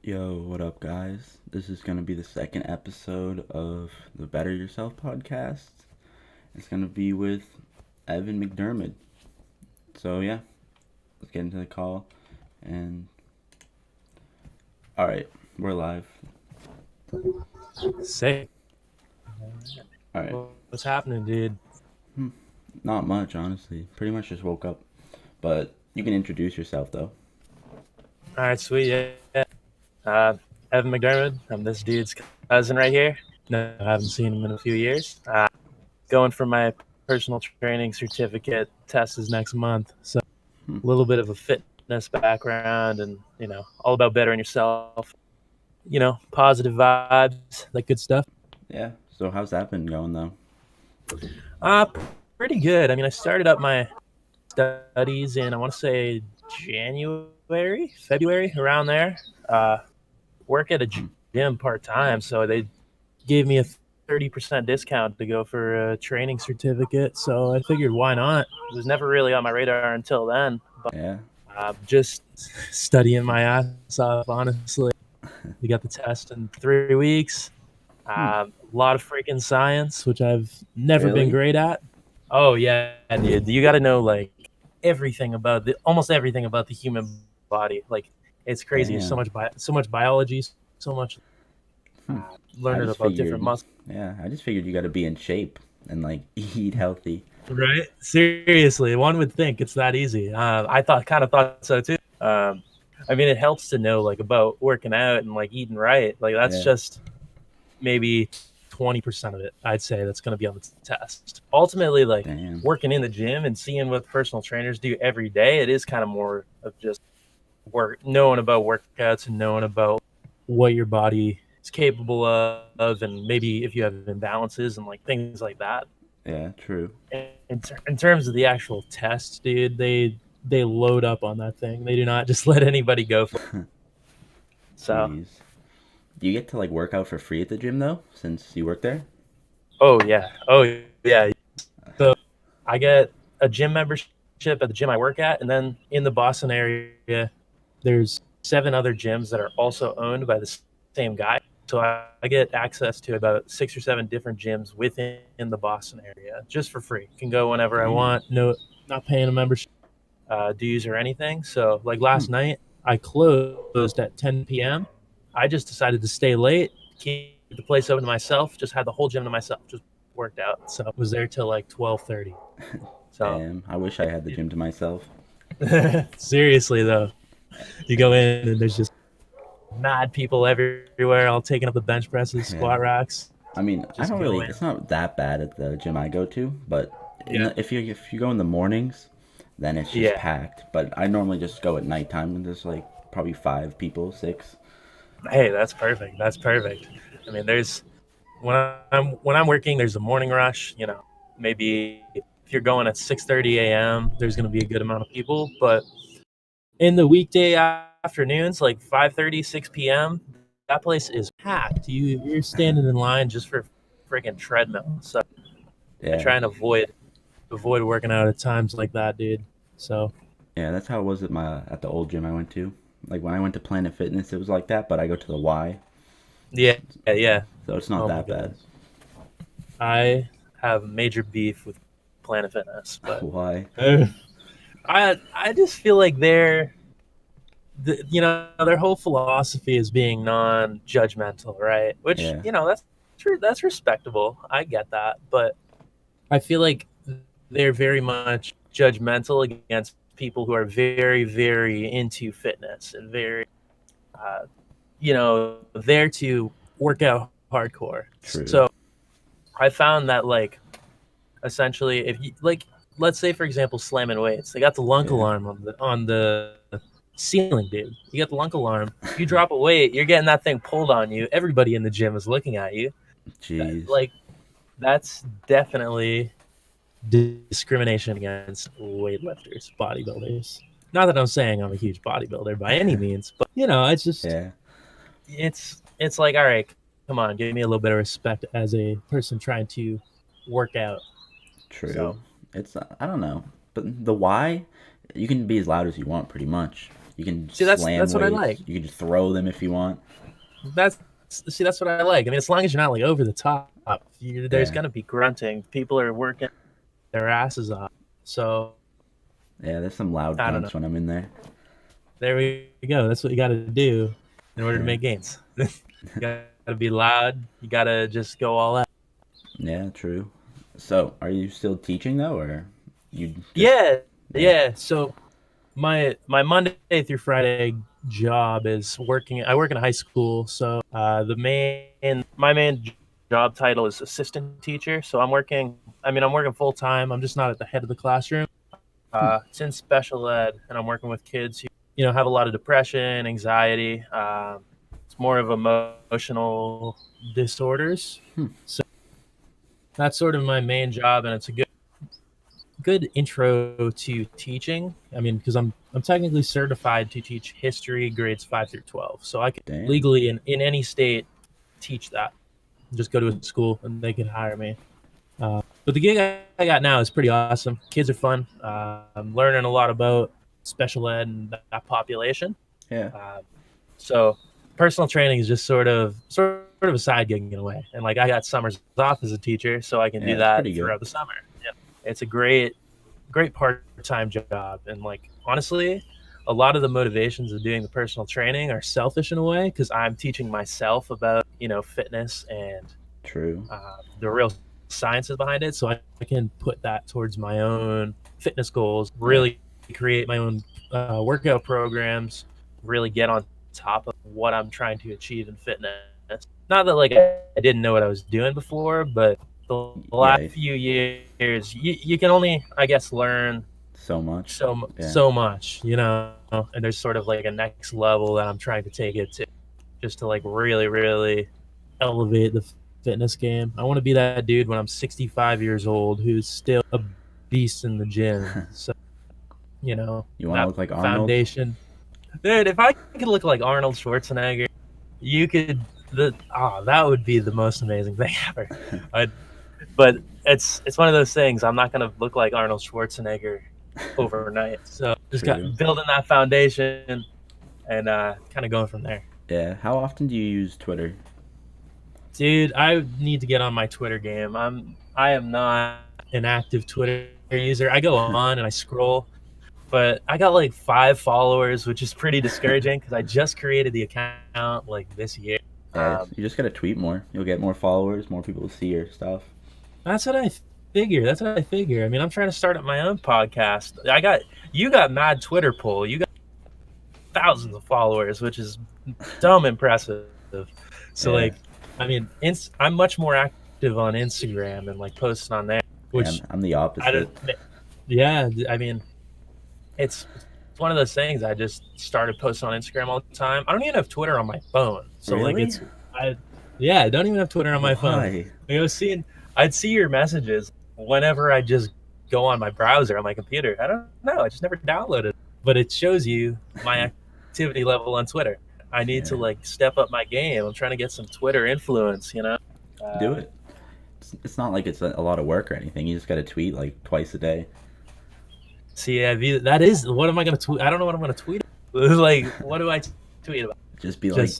Yo, what up, guys? This is going to be the second episode of the Better Yourself podcast. It's going to be with Evan Mcdermod. So, yeah, let's get into the call. And, all right, we're live. Say, All right, what's happening, dude? not much, honestly. Pretty much just woke up. But you can introduce yourself, though. All right, sweet. Yeah. Evan McDermott. I'm this dude's cousin right here. No, I haven't seen him in a few years. Going for my personal training certificate. Test is next month. So a little bit of a fitness background and, all about bettering yourself. Positive vibes, that good stuff. Yeah, so how's that been going, though? Uh, Pretty good. I mean, I started up my studies in, I want to say, February, around there. Work at a gym part-time, so they gave me a 30% discount to go for a training certificate, so I figured why not. It was never really on my radar until then, but Yeah. just studying my ass off, honestly. We got the test in 3 weeks. A lot of freaking science, which I've never Really? been great at. Oh yeah, dude. You got to know like almost everything about the human body. Like it's crazy. There's Damn. so much biology, so much I learning just about different figured, muscles. I just figued you got to be in shape and, like, eat healthy. Right? Seriously, one would think it's that easy. I kind of thought so too. I mean, it helps to know like about working out and like eating right. Like that's Yeah. just maybe 20% of it, I'd say, that's going to be on the test. Ultimately, like Damn. working in the gym and seeing what personal trainers do every day, it is kind of more of just knowing about workouts and knowing about what your body is capable of, and maybe if you have imbalances and like things like that. Yeah, true. In terms of the actual test, dude, they load up on that thing. They do not just let anybody go for it. So, Jeez. Do you get to, like, work out for free at the gym, though, since you work there? oh yeah. So I get a gym membership at the gym I work at, and then in the Boston area, there's 7 other gyms that are also owned by the same guy. So I get access to about 6 or 7 different gyms within the Boston area just for free. Can go whenever I Damn. want. No, not paying a membership dues or anything. So like last night, I closed at 10 p.m. I just decided to stay late, keep the place open to myself. Just had the whole gym to myself. Just worked out. So I was there till like 12:30. So Damn. I wish I had the gym to myself. seriously though, you go in and there's just mad people everywhere, all taking up the bench presses, Yeah. squat racks. I mean, I Just don't go really. in. It's not that bad at the gym I go to, but Yeah. if you go in the mornings, then it's just Yeah. packed. But I normally just go at nighttime, and there's like probably 5 people, 6. Hey, that's perfect. That's perfect. I mean, there's when I'm working, there's a morning rush. Maybe if you're going at 6:30 a.m., there's going to be a good amount of people. But in the weekday afternoons, like 5:30, 6 p.m., that place is packed. You're standing in line just for freaking treadmill. So I Yeah. try and avoid working out at times like that, dude. So Yeah, that's how it was at the old gym I went to. Like when I went to Planet Fitness, it was like that, but I go to the Y, yeah, yeah. so it's not Oh my that bad. goodness, I have major beef with Planet Fitness, but Why? I just feel like their whole philosophy is being non-judgmental, right? Which Yeah. that's true. That's respectable. I get that, but I feel like they're very much judgmental against people who are very, very into fitness and very, uh, there to work out hardcore. True. So I found that like essentially, if you like, let's say for example, slamming weights, they got the lunk Yeah. alarm on the ceiling, dude. You got the lunk alarm. You drop a weight, you're getting that thing pulled on you. Everybody in the gym is looking at you. Jeez. Like that's definitely discrimination against weightlifters, bodybuilders. Not that I'm saying I'm a huge bodybuilder by any means, but it's just Yeah. it's like, all right, come on, give me a little bit of respect as a person trying to work out. True. So It's I don't know, but the Y, you can be as loud as you want, pretty much. You can See, that's slam what I weights. like. You can just throw them if you want. That's what I like. I mean, as long as you're not like over the top, there's Yeah. gonna be grunting. People are working their asses off. So Yeah, there's some loud I don't know. grunts when I'm in there. There we go. That's what you got to do in order to Yeah. make gains. You gotta be loud. You gotta just go all out. Yeah, true. So, are you still teaching though, or you? Just, Yeah. So my Monday through Friday job is working. I work in a high school, so my main job title is assistant teacher. So I'm working. I mean, I'm working full time. I'm just not at the head of the classroom. It's in special ed, and I'm working with kids who have a lot of depression, anxiety. It's more of emotional disorders. So that's sort of my main job, and it's a good intro to teaching. I mean, because I'm technically certified to teach history grades 5 through 12, so I can legally in any state teach that. Just go to a school and they can hire me. But the gig I got now is pretty awesome. Kids are fun. I'm learning a lot about special ed and that population. Yeah. So personal training is just sort of a side gig in a way. And like I got summers off as a teacher, so I can do that throughout the summer. Yeah. It's a great part-time job. And like honestly, a lot of the motivations of doing the personal training are selfish in a way because I'm teaching myself about fitness and the real sciences behind it, so I can put that towards my own fitness goals, really create my own workout programs, really get on top of what I'm trying to achieve in fitness. Not that like I didn't know what I was doing before, but the last few years you can only, I guess, learn so much, and there's sort of like a next level that I'm trying to take it to, just to like really, really elevate the fitness game. I want to be that dude when I'm 65 years old who's still a beast in the gym. So, you want to look like Arnold? Foundation. Dude, if I could look like Arnold Schwarzenegger, that would be the most amazing thing ever. But it's one of those things. I'm not going to look like Arnold Schwarzenegger overnight. So just got building that foundation and kind of going from there. Yeah. How often do you use Twitter? Dude, I need to get on my Twitter game. I am not an active Twitter user. I go on and I scroll, but I got like 5 followers, which is pretty discouraging because I just created the account like this year. Yeah, you just gotta tweet more. You'll get more followers. More people will see your stuff. That's what I figure. I mean, I'm trying to start up my own podcast. You got mad Twitter pull. You got thousands of followers, which is dumb impressive. So like. I mean, I'm much more active on Instagram and like posting on there. Which I'm the opposite. I mean, it's one of those things. I just started posting on Instagram all the time. I don't even have Twitter on my phone, so really? I don't even have Twitter on my phone. I'd see your messages whenever I just go on my browser on my computer. I don't know. I just never downloaded it, but it shows you my activity level on Twitter. I need to like step up my game. I'm trying to get some Twitter influence, Do it. It's not like it's a lot of work or anything. You just got to tweet like twice a day. See, that is, what am I going to tweet? I don't know what I'm going to tweet. Like, what do I tweet about? Just be like,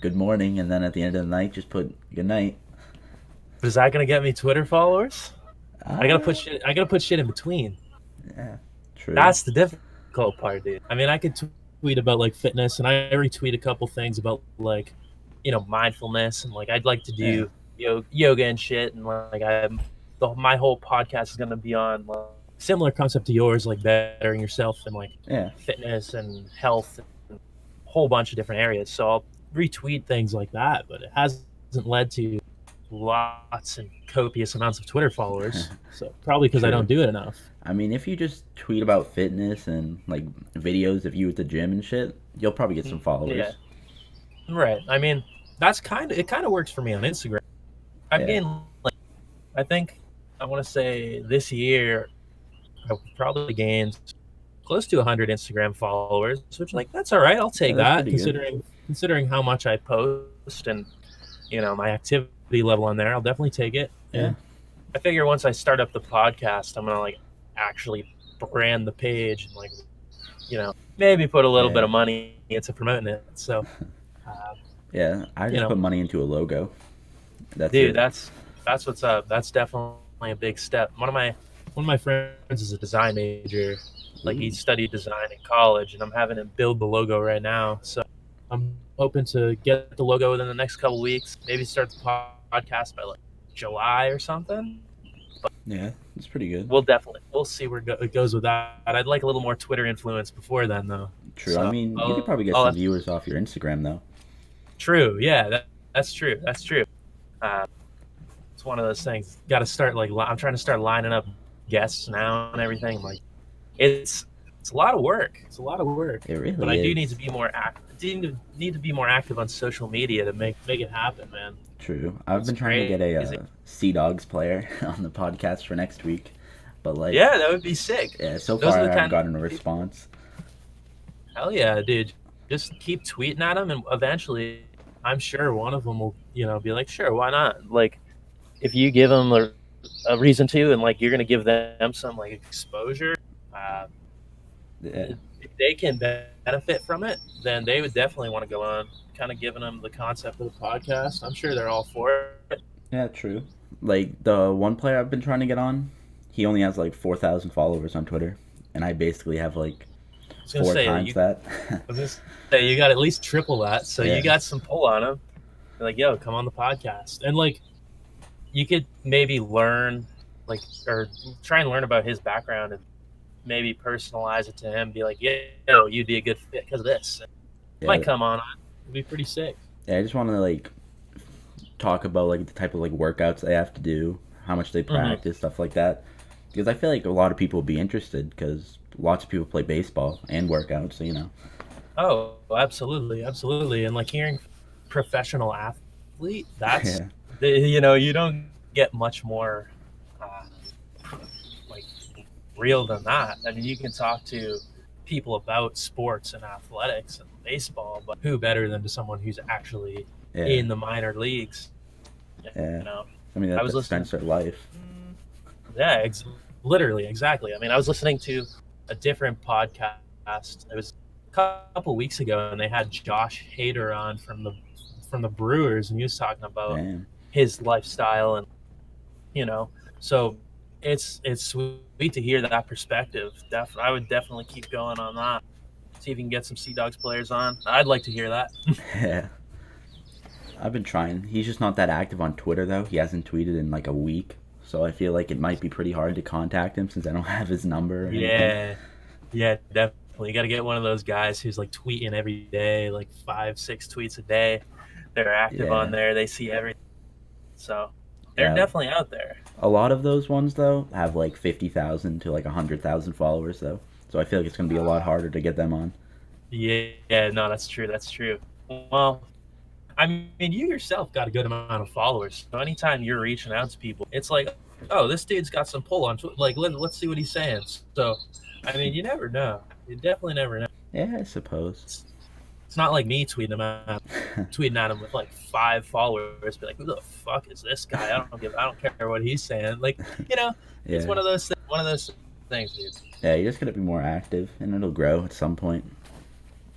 good morning, and then at the end of the night, just put good night. Is that going to get me Twitter followers? I got to put shit in between. Yeah, true. That's the difficult part, dude. I mean, I could tweet about like fitness, and I retweet a couple things about like mindfulness, and like I'd like to do yoga and shit, and like my whole podcast is going to be on like, similar concept to yours, like bettering yourself and like fitness and health and a whole bunch of different areas. So I'll retweet things like that, but it hasn't led to lots and copious amounts of Twitter followers. So probably because I don't do it enough. I mean, if you just tweet about fitness and like videos of you at the gym and shit, you'll probably get some followers. Yeah. Right. I mean, it kind of works for me on Instagram. I've gained like, I think I want to say this year I probably gained close to 100 Instagram followers, which like that's all right. I'll take that considering how much I post and my activity level on there. I'll definitely take it. Yeah. And I figure once I start up the podcast, I'm gonna like actually brand the page and like maybe put a little bit Yeah. of money into promoting it. So, uh, Yeah, I you just put know, money into a logo. That's dude, it. that's what's up. That's definitely a big step. One of my friends is a design major. Like he Ooh. studied design in college, and I'm having him build the logo right now. So I'm hoping to get the logo within the next couple weeks. Maybe start the podcast by like July or something. Yeah, it's pretty good. We'll see where it goes with that. I'd like a little more Twitter influence before then, though. True. I So mean, you could probably get some viewers off your Instagram though. true. Yeah, that's true. That's true. Uh, it's one of those things. Got to start like I'm trying to start lining up guests now and everything. Like it's a lot of work. It's a lot of work. It But really I do is. need to be more active. Need to be more active on social media to make it happen, man. True. I've It's been trying to get a crazy. Sea Dogs player on the podcast for next week, but like, Yeah, that would be sick. yeah, so Those far are I the haven't kind gotten a of people. response. Hell yeah, dude. Just keep tweeting at them, and eventually, I'm sure one of them will, be like, sure, why not? Like, if you give them a reason to, and like you're gonna give them some like exposure, uh, Yeah, if they can benefit from it, then they would definitely want to go on. Kind of giving them the concept of the podcast. I'm sure they're all for it. yeah, true. Like the one player I've been trying to get on, he only has like 4,000 followers on Twitter, and I basically have like I was gonna four say times that. you got at least triple that, so Yeah, you got some pull on them. They're like, yo, come on the podcast, and like you could maybe learn, like, or try and learn about his background and maybe personalize it to him. Be like, yeah, you'd be a good fit because of this. Might yeah, come on. It'd be pretty sick. yeah. I just want to like talk about like the type of like workouts they have to do, how much they Mm-hmm. practice, stuff like that. Because I feel like a lot of people would be interested because lots of people play baseball and work out, so you know. Oh, absolutely, absolutely. And like hearing professional athlete, that's Yeah, you don't get much more uh, like real than that. I mean, you can talk to people about sports and athletics and baseball, but who better than to someone who's actually yeah, in the minor leagues? yeah. You know, I mean, I was that listening. spends their life. Yeah, literally, exactly. I mean, I was listening to a different podcast. It was a couple weeks ago, and they had Josh Hader on from the Brewers, and he was talking about Damn. his lifestyle, and so it's sweet to hear that perspective. I would definitely keep going on that. See if you can get some Sea Dogs players on. I'd like to hear that. Yeah. I've been trying. He's just not that active on Twitter though. He hasn't tweeted in like a week. So I feel like it might be pretty hard to contact him since I don't have his number or anything. Yeah, yeah, definitely. You got to get one of those guys who's like tweeting every day, like 5, 6 tweets a day. They're active on Yeah. there. They see everything. So they're Yeah. definitely out there. A lot of those ones though have like 50,000 to like 100,000 followers though. So I feel like it's going to be a lot harder to get them on. Yeah, no, that's true. That's true. Well, I mean, you yourself got a good amount of followers. So anytime you're reaching out to people, it's like, oh, this dude's got some pull on. Like, let's see what he's saying. So, I mean, you never know. You definitely never know. Yeah, I suppose. It's not like me tweeting at him with like 5 followers. Be like, who the fuck is this guy? I don't care what he's saying. Like, it's Yeah. one of those things, dude. Yeah, you just got to be more active and it'll grow at some point.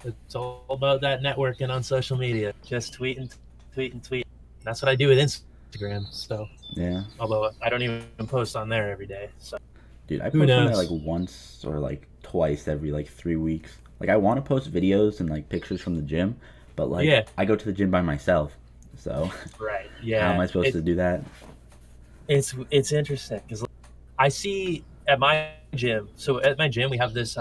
It's all about that networking on social media. Just tweet and tweet and tweet. That's what I do with Instagram. So, Yeah. although I don't even post on there every day. So, Dude, I who post on there knows? like once or like twice every like 3 weeks. Like I want to post videos and like pictures from the gym, but like Yeah, I go to the gym by myself. So right. how am Yeah, I supposed to do that? it's interesting because I see at my gym. So at my gym we have this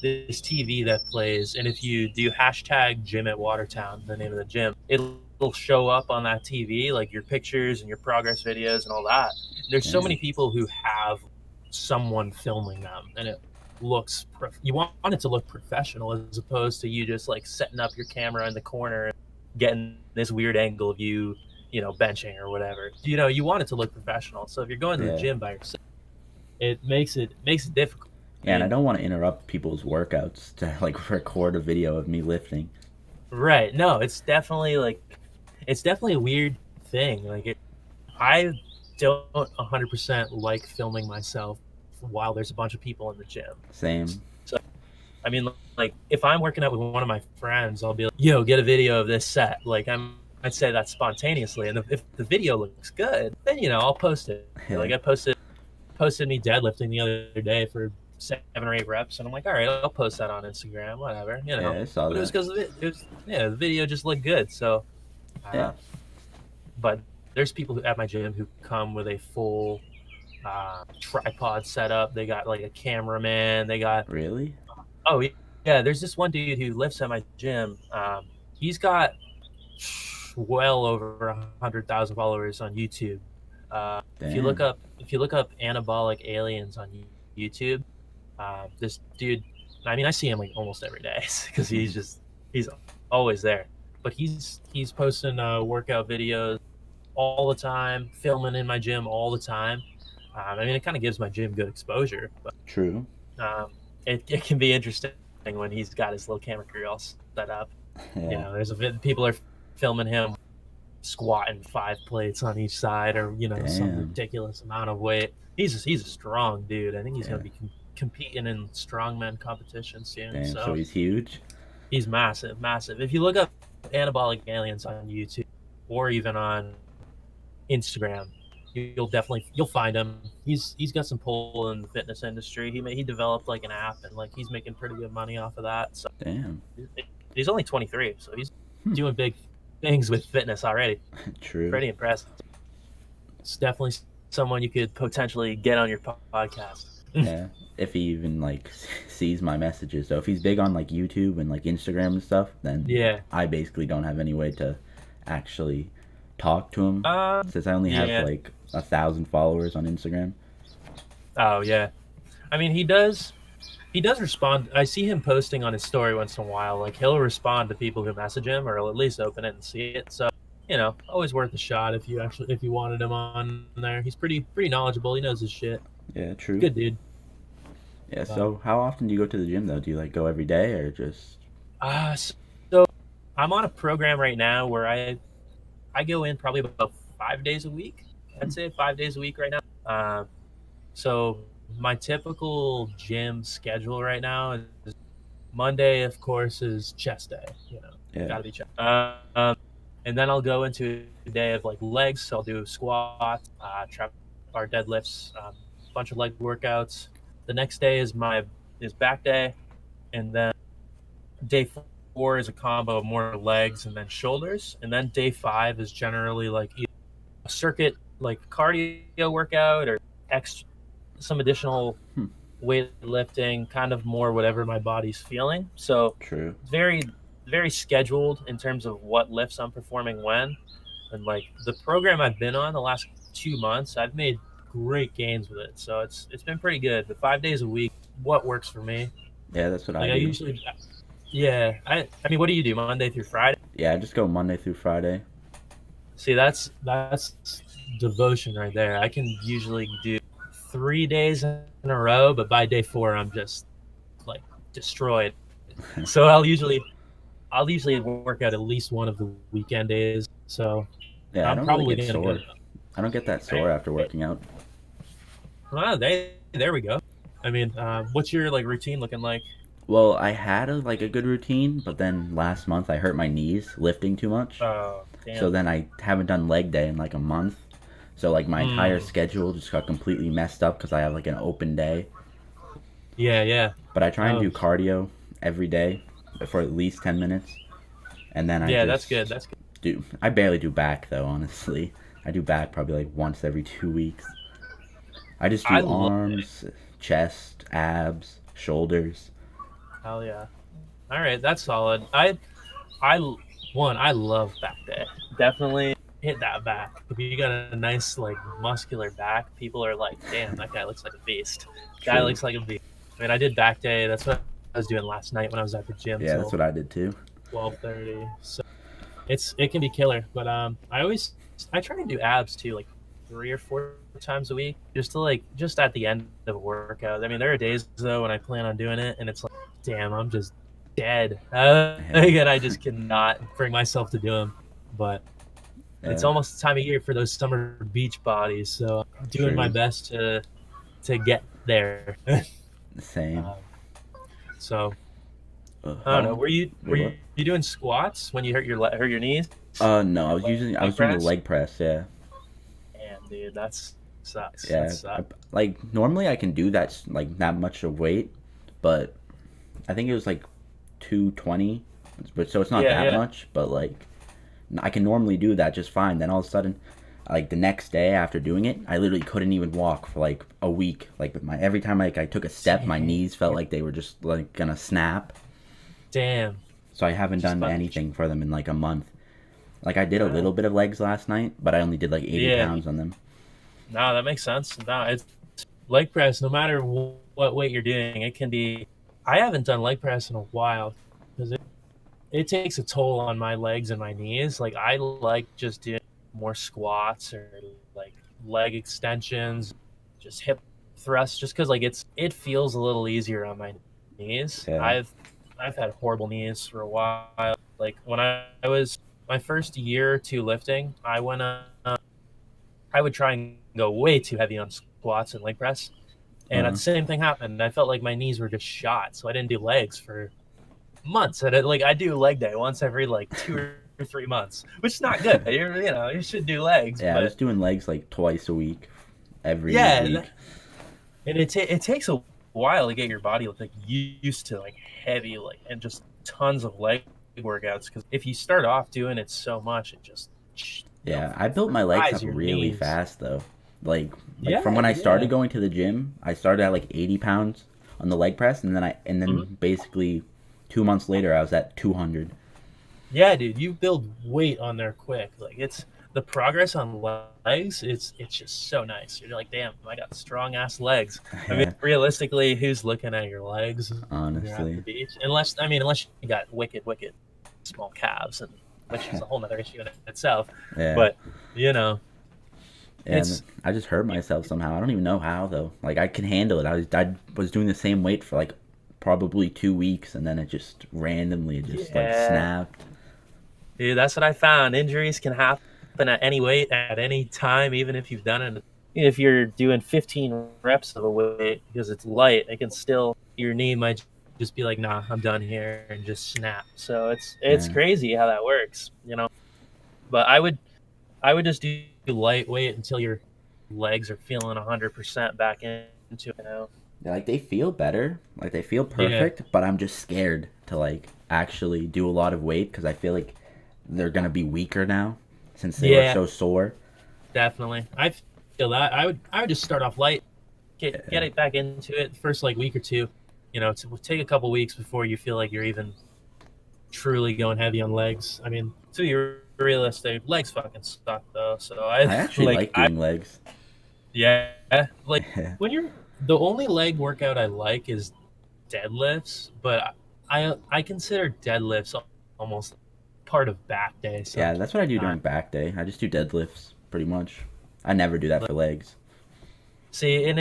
TV that plays, and if you do hashtag gym at Watertown, the name of the gym, it'll show up on that TV, like your pictures and your progress videos and all that. There's so Yeah. many people who have someone filming them, and it looks, you want it to look professional as opposed to you just like setting up your camera in the corner and getting this weird angle of you, benching or whatever. You want it to look professional. So if you're going to the Yeah. gym by yourself, it makes it difficult. Yeah, and I don't want to interrupt people's workouts to like record a video of me lifting. Right. No, it's definitely a weird thing. I don't 100% like filming myself while there's a bunch of people in the gym. Same. So I mean, like if I'm working out with one of my friends, I'll be like, "Yo, get a video of this set." Like I'd say that spontaneously, and if the video looks good, then I'll post it. Yeah. Like I posted me deadlifting the other day for 7 or 8 reps, and I'm like, all right, I'll post that on Instagram, whatever, Yeah, I saw But it was that. because the video just looked good. So, Yeah. But there's people at my gym who come with a full tripod setup. They got like a cameraman. They got Really? oh yeah. There's this one dude who lifts at my gym. He's got well over 100,000 followers on YouTube. If you look Damn. up anabolic aliens on YouTube, this dude, I mean, I see him like almost every day because he's always there. But he's posting workout videos all the time, filming in my gym all the time. I mean, it kind of gives my gym good exposure, but True. it can be interesting when he's got his little camera crew all set up. Yeah. People are filming him squatting 5 plates on each side, or some Damn. ridiculous amount of weight. He's a strong dude. I think he's gonna Yeah. be competing in strongman competition soon. Damn. So So he's huge. he's massive. If you look up anabolic aliens on YouTube or even on Instagram, you'll find him. He's got some pull in the fitness industry. He developed like an app, and like he's making pretty good money off of that. So Damn. he's only 23, so he's doing big things with fitness already. True. Pretty impressive. It's definitely someone you could potentially get on your podcast. Yeah. If he even like sees my messages. So if he's big on like YouTube and like Instagram and stuff, then Yeah. I basically don't have any way to actually talk to him since I only Yeah. have like 1,000 followers on Instagram. Oh yeah. I mean, he does respond. I see him posting on his story once in a while. Like he'll respond to people who message him, or he'll at least open it and see it. So always worth a shot if you wanted him on there. He's pretty knowledgeable. He knows his shit. Yeah, true. Good dude. Yeah, so how often do you go to the gym though? Do you like go every day or just So I'm on a program right now where I go in probably about 5 days a week. I'd say 5 days a week right now. So my typical gym schedule right now is Monday, of course, is chest day. Yeah. Gotta be chest. And then I'll go into a day of like legs. So I'll do squats, trap bar deadlifts, a bunch of leg workouts. The next day is back day, and then day 4 is a combo of more legs and then shoulders, and then day 5 is generally like either a circuit like cardio workout or some additional weightlifting, kind of more whatever my body's feeling. So True. very very scheduled in terms of what lifts I'm performing when. And like the program I've been on the last 2 months, I've made great gains with it. So it's been pretty good. But 5 days a week, what works for me? Yeah, that's what Like I do. I mean, what do you do Monday through Friday? Yeah, I just go Monday through Friday. See, that's devotion right there. I can usually do 3 days in a row, but by day 4 I'm just like destroyed. So I'll usually work out at least one of the weekend days. So Yeah, I I'm don't probably really get gonna sore. go. I don't get that sore after working out. Well, there we go. I mean, what's your like routine looking like? Well, I had a good routine, but then last month I hurt my knees lifting too much. Oh, damn. So then I haven't done leg day in like a month. So like my entire schedule just got completely messed up because I have like an open day. Yeah. But I try and do cardio every day for at least 10 minutes. And then That's good. I barely do back though, honestly. I do back probably like once every 2 weeks. I just do arms, chest, abs, shoulders. Hell yeah. All right, that's solid. I love back day. Definitely hit that back. If you got a nice like muscular back, people are like, "Damn, that guy looks like a beast." Guy looks like a beast. I mean, I did back day. That's what I was doing last night when I was at the gym. Yeah, that's what I did too. 12:30. So it can be killer, but I try to do abs too, like 3 or 4 times a week, just at the end of a workout. I mean, there are days though when I plan on doing it, and it's like, damn, I'm just dead, and I just cannot bring myself to do them. But it's almost the time of year for those summer beach bodies, so I'm doing my best to get there. Same. So I don't know. Were you Wait, what? doing squats when you hurt your knees? No, I Leg was doing the press? leg press. Yeah, Damn, dude, that's sucks. That yeah. sucks. Like normally I can do that like that much of weight, but I think it was like 220, but so it's not Yeah, that yeah. much. But like I can normally do that just fine. Then all of a sudden, like the next day after doing it, I literally couldn't even walk for like a week. Like my every time like I took a step, my Damn. knees felt like they were just like gonna snap. Damn. So I haven't Just done fucking. anything for them in like a month. Like I did a Wow. little bit of legs last night, but I only did like 80 Yeah. pounds on them. No, that makes sense. No, it's leg press. No matter what weight you're doing, it can be. I haven't done leg press in a while because it takes a toll on my legs and my knees. Like I like just doing more squats or like leg extensions, just hip thrusts, just because like it feels a little easier on my knees. Yeah. I've had horrible knees for a while. Like when I was my first year or two lifting, I would try and go way too heavy on squats and leg press, and Uh, the same thing happened. I felt like my knees were just shot, so I didn't do legs for months. And like I do leg day once every like 2 or 3 months, which is not good. You should do legs, yeah, I was but doing legs like twice a week, every yeah, week. and it takes a while to get your body like used to like heavy like and just tons of leg workouts. Because if you start off doing it so much, it just Yeah, I built my legs fries up your really knees. fast though. Like from Yeah, when I yeah. started going to the gym, I started at like 80 pounds on the leg press, and then Mhm. basically 2 months later I was at 200. Yeah, dude, you build weight on there quick. Like it's the progress on legs. It's just so nice. You're like, damn, I got strong ass legs. I mean, Yeah, realistically, who's looking at your legs when you're at the honestly. beach? Unless you got wicked small calves, and which is a whole other issue in itself. Yeah, But you know, yeah. And it's I just hurt myself somehow. I don't even know how though. Like I can handle it. I was doing the same weight for like probably 2 weeks, and then it just randomly just like yeah, snapped. dude. That's what I found. Injuries can happen at any weight, at any time, even if you've done it. If you're doing 15 reps of a weight because it's light, it can still your knee might just be like, nah, I'm done here, and just snap. So it's Yeah, crazy how that works. But I would just do lightweight until your legs are feeling 100% back into it. yeah. Like they feel better. Like they feel Yeah, perfect, but I'm just scared to like actually do a lot of weight because I feel like they're gonna be weaker now since they were yeah, so sore. definitely. I feel that I would just start off light, get Yeah, it back into it the first like week or two. To take a couple weeks before you feel like you're even truly going heavy on legs. I mean, to be realistic, legs fucking suck though. So I I actually like like doing legs. yeah, like Yeah, when you're the only leg workout I like is deadlifts, but I consider deadlifts almost part of back day yeah, that's what I do during sometimes. back day. I just do deadlifts pretty much. I never do that for legs. See, and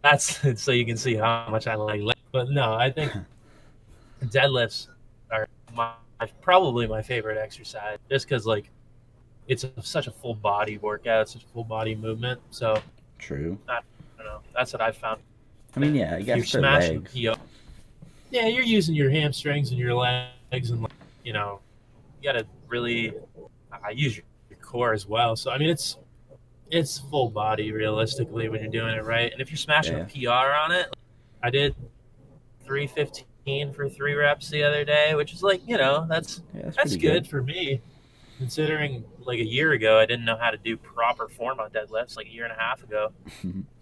that's so you can see how much I like legs. But no, I think deadlifts are my probably my favorite exercise, just because like such a full body workout, such a full body movement. So True. I don't know. That's what I found. I mean, yeah, I If you're guess for smashing legs. PO, yeah, you're using your hamstrings and your legs, and like, you got to really use your core as well. So I mean, it's full body realistically when you're doing it right. And if you're smashing a Yeah, PR on it, I did 315 for 3 reps the other day, which is like yeah, that's that's pretty good. good for me considering like a year ago I didn't know how to do proper form on deadlifts like a year and a half ago.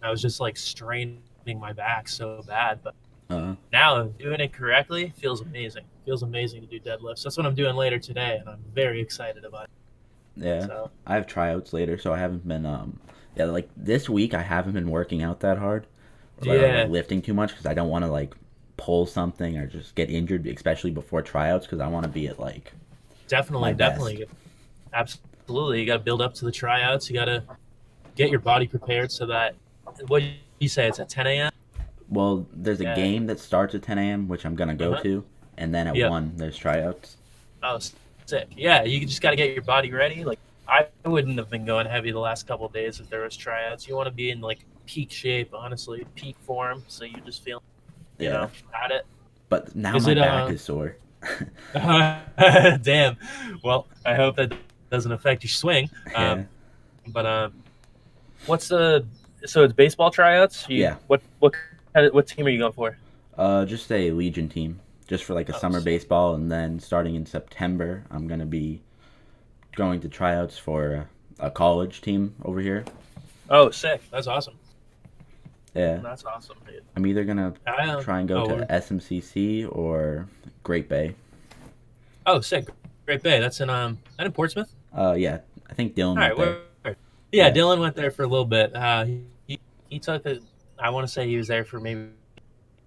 I was just like straining my back so bad, but uh, now doing it correctly feels amazing to do deadlifts. That's what I'm doing later today, and I'm very excited about it. yeah, So I have tryouts later, so I haven't been yeah, like this week I haven't been working out that hard or like yeah, lifting too much because I don't want to like pull something or just get injured, especially before tryouts because I want to be at like my best. definitely absolutely, you got to build up to the tryouts. You got to get your body prepared so that what you say it's at 10 a.m. Well, there's a Yeah. game that starts at 10 a.m., which I'm gonna go Uh-huh. to, and then at Yep. 1 there's tryouts. Oh, sick. Yeah, you just got to get your body ready. Like I wouldn't have been going heavy the last couple of days if there was tryouts. You want to be in like peak shape, honestly, peak form, so you just feel, Yeah, at it. but now Is my it back is sore. damn. Well, I hope that doesn't affect your swing. Yeah. But what's the so it's baseball tryouts? Yeah. What team are you going for? Just a Legion team, just for like a Oh, summer baseball, and then starting in September, I'm gonna be going to tryouts for a college team over here. oh, sick. That's awesome. Yeah, That's awesome, dude. I'm either gonna try and go oh, to SMCC or Great Bay. oh, sick. Great Bay. That's in Portsmouth. Yeah, I think Dylan All went right, there. yeah, Yeah, Dylan went there for a little bit. He took it. I want to say he was there for maybe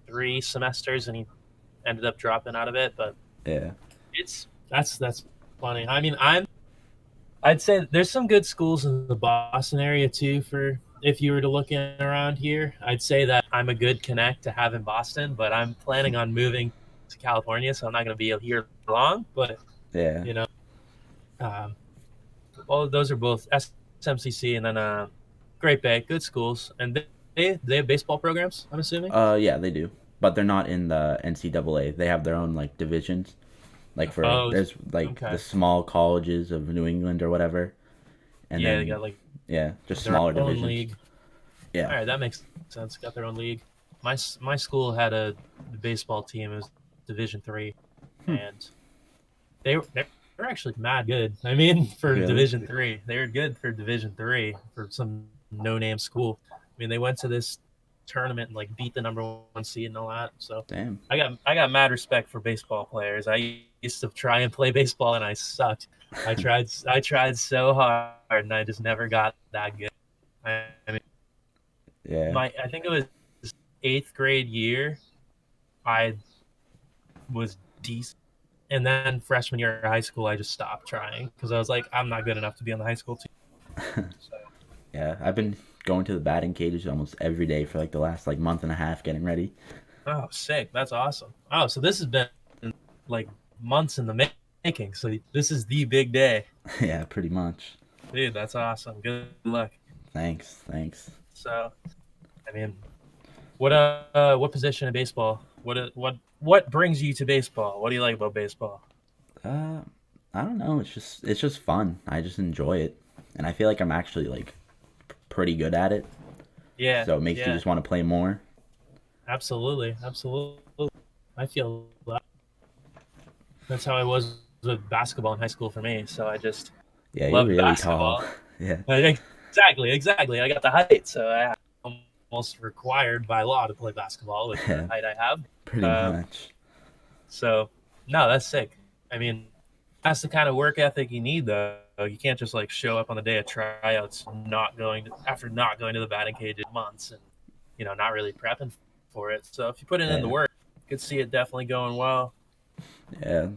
3 semesters, and he ended up dropping out of it. But yeah, that's funny. I mean, I'd say there's some good schools in the Boston area too. For if you were to look in around here, I'd say that I'm a good connect to have in Boston. But I'm planning on moving to California, so I'm not going to be here long. But yeah. you know, um, well, those are both SMCC and then Great Bay, good schools, and they have baseball programs. I'm assuming. Yeah, they do, but they're not in the NCAA. They have their own like divisions. Like for Oh, there's like okay. the small colleges of New England or whatever, and Yeah, they then got like yeah, just their smaller own divisions. league. Yeah. All right, that makes sense. Got their own league. My school had a baseball team. It was Division 3, and they're actually mad good. I mean, for Really? Division 3, they were good for Division 3 for some no name school. I mean, they went to this tournament and like beat the #1 seed and all that. So Damn. I got mad respect for baseball players. I used to try and play baseball and I sucked. I tried so hard and I just never got that good. I mean, Yeah. I think it was 8th grade year. I was decent, and then freshman year of high school, I just stopped trying because I was like, I'm not good enough to be on the high school team. So, Yeah, I've been going to the batting cages almost every day for like the last like month and a half getting ready. oh, sick! That's awesome. Oh, so this has been like months in the making. So this is the big day, Yeah, pretty much. dude. That's awesome. Good luck. Thanks. So, I mean, what position in baseball? What brings you to baseball? What do you like about baseball? Uh, I don't know. It's just fun. I just enjoy it, and I feel like I'm actually like pretty good at it. Yeah, So it makes you yeah, just want to play more. absolutely. I feel that. That's how I was with basketball in high school for me. So I just Yeah, you're loved really tall. basketball. Yeah, Exactly. I got the height, so I almost required by law to play basketball with the yeah, height I have. pretty Um, much. so no, that's sick. I mean, that's the kind of work ethic you need, though. You can't just like show up on the day of tryouts, after not going to the batting cage in months, and not really prepping for it. So if you put it in the Yeah, work, you could see it definitely going well. yeah.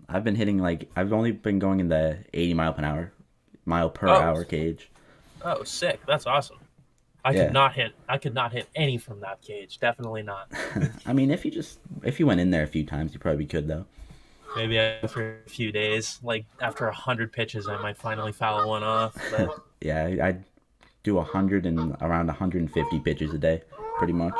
I've been hitting like I've only been going in the 80 mile per Oh, hour cage. oh, sick! That's awesome. Yeah. I could not hit any from that cage. Definitely not. I mean, if you went in there a few times, you probably could though. Maybe after a few days, like after 100 pitches, I might finally foul one off. But Yeah, I do 100 and around 150 pitches a day, pretty much.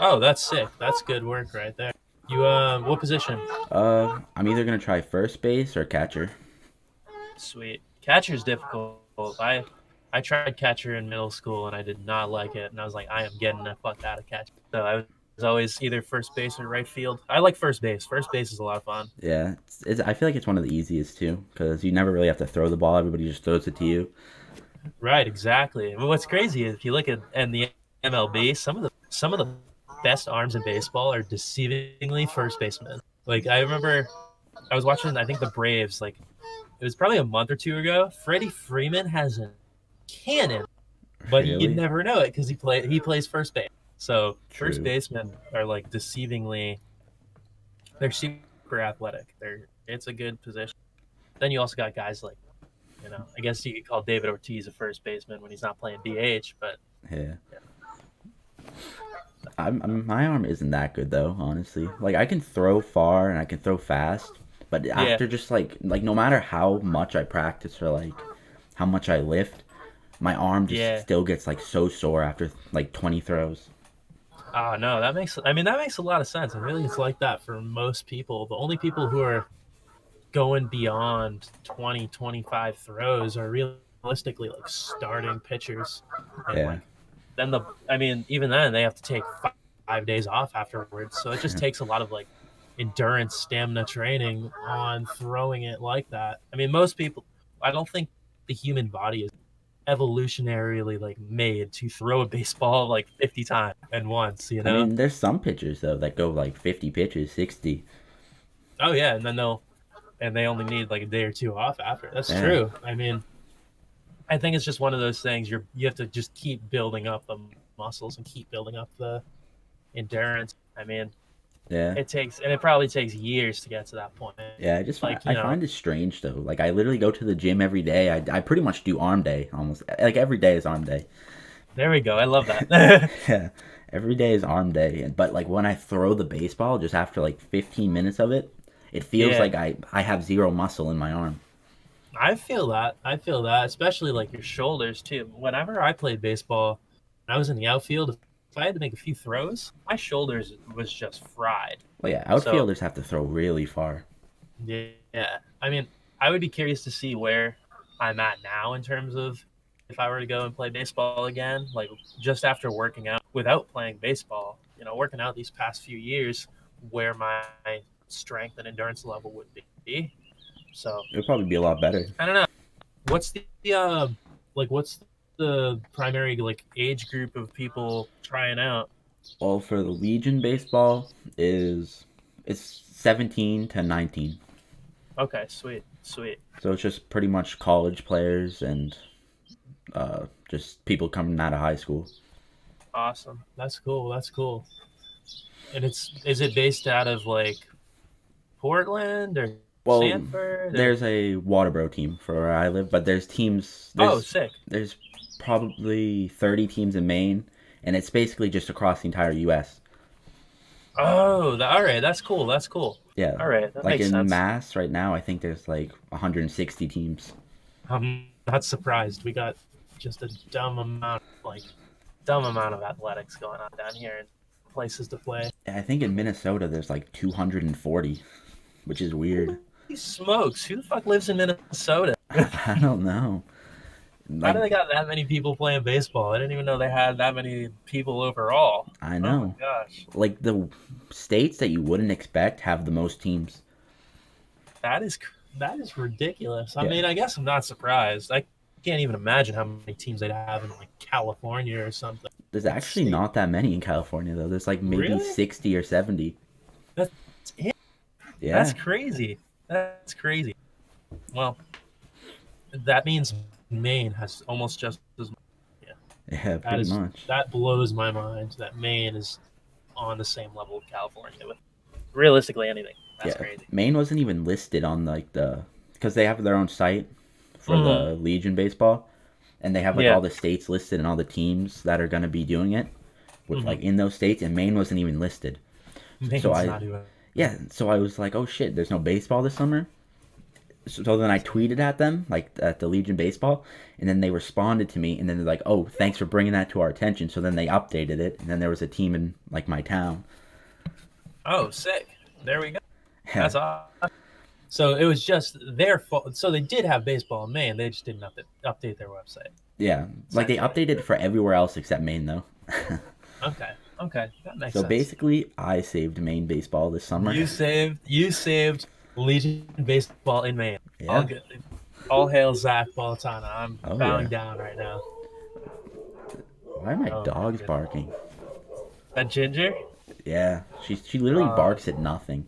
oh, that's sick. That's good work right there. You what position? I'm either gonna try first base or catcher. Sweet. Catcher's difficult. I tried catcher in middle school and I did not like it. And I was like, I am getting the fuck out of catcher. So I was always either first base or right field. I like first base. First base is a lot of fun. Yeah, I feel like it's one of the easiest too, because you never really have to throw the ball. Everybody just throws it to you. Right, exactly. But what's crazy is if you look at in the MLB, some of the best arms in baseball are deceivingly first basemen. Like I remember I was watching I think the Braves, like it was probably a month or two ago. Freddie Freeman has a cannon, but you'd Really? never know it because he plays first base. So first True. basemen are like deceivingly, they're super athletic. It's a good position. Then you also got guys like, I guess you could call David Ortiz a first baseman when he's not playing DH, but Yeah. My arm isn't that good though, honestly. Like I can throw far and I can throw fast, but yeah, after just like no matter how much I practice or like how much I lift, my arm just yeah. still gets like so sore after like 20 throws. Oh no, that makes a lot of sense. And really it's like that for most people. The only people who are going beyond 20, 25 throws are realistically like starting pitchers. And Yeah. like then even then they have to take 5 days off afterwards. So it just takes a lot of like endurance, stamina training on throwing it like that. I mean, most people, I don't think the human body is evolutionarily like made to throw a baseball like 50 times at once, you I know? mean, there's some pitchers though that go like 50 pitches, 60. Oh yeah, and then they only need like a day or two off after. That's Yeah. true. I mean, I think it's just one of those things you have to just keep building up the muscles and keep building up the endurance. I mean, Yeah. it probably takes years to get to that point. Yeah, Like, I find it strange though. Like I literally go to the gym every day. I pretty much do arm day almost. Like every day is arm day. there we go. I love that. Yeah. Every day is arm day. But like when I throw the baseball just after like 15 minutes of it, it feels Yeah, like I have zero muscle in my arm. I feel that. I feel that, especially like your shoulders too. Whenever I played baseball, when I was in the outfield, if I had to make a few throws, my shoulders was just fried. Well, yeah, So outfielders have to throw really far. yeah, I mean, I would be curious to see where I'm at now in terms of if I were to go and play baseball again, like just after working out without playing baseball, working out these past few years, where my strength and endurance level would be. So It would probably be a lot better. I don't know. What's what's the primary like age group of people trying out? Well, for the Legion baseball is it's 17 to 19. Okay, sweet, sweet, So it's just pretty much college players and just people coming out of high school. awesome. That's cool. That's cool. And is it based out of like Portland or Well, Sanford? Or... there's a Waterboro team for where I live, but there's teams. Oh, sick. There's probably 30 teams in Maine, and it's basically just across the entire U.S. Oh, all right. That's cool. That's cool. Yeah, All right, that like makes in sense. Mass right now, I think there's like 160 teams. I'm not surprised. We got just a dumb amount of athletics going on down here and places to play. I think in Minnesota there's like 240, which is weird. Holy smokes! Who the fuck lives in Minnesota? I don't know. How Like do they got that many people playing baseball? I didn't even know they had that many people overall. I Oh my know. gosh, Like the states that you wouldn't expect have the most teams. that is that is ridiculous. I Yeah. mean, I guess I'm not surprised. I can't even imagine how many teams they'd have in like California or something. There's actually State. not that many in California though. There's like maybe Really? 60 or 70. That's it. That's Yeah. crazy. That's crazy. Well, that means Maine has almost just as much. Yeah, Yeah, that pretty much. that blows my mind that Maine is on the same level of California with realistically anything. That's Yeah. crazy. Maine wasn't even listed on like the because they have their own site for Mm, the Legion baseball and they have like yeah. all the states listed and all the teams that are going to be doing it with Hmm. like in those states and Maine wasn't even listed. So Maine's I not even. yeah, so I was like, "Oh shit, there's no baseball this summer?" So then I tweeted at them like at the Legion baseball and then they responded to me and then they're like, "Oh, thanks for bringing that to our attention." So then they updated it and then there was a team in like my town. Oh, sick. There we go. Yeah. That's awesome. So it was just their fault. So they did have baseball in Maine. They just didn't update their website. Yeah. Like they Essentially. updated it for everywhere else except Maine though. Okay. Okay. That makes So sense. basically, I saved Maine baseball this summer. You saved Legion baseball in Maine. All Yeah. good. All hail Zach Boltana. I'm Oh bowing yeah. down right now. Why are my Oh my dogs goodness. barking? That Ginger? Yeah. She literally Uh, barks at nothing.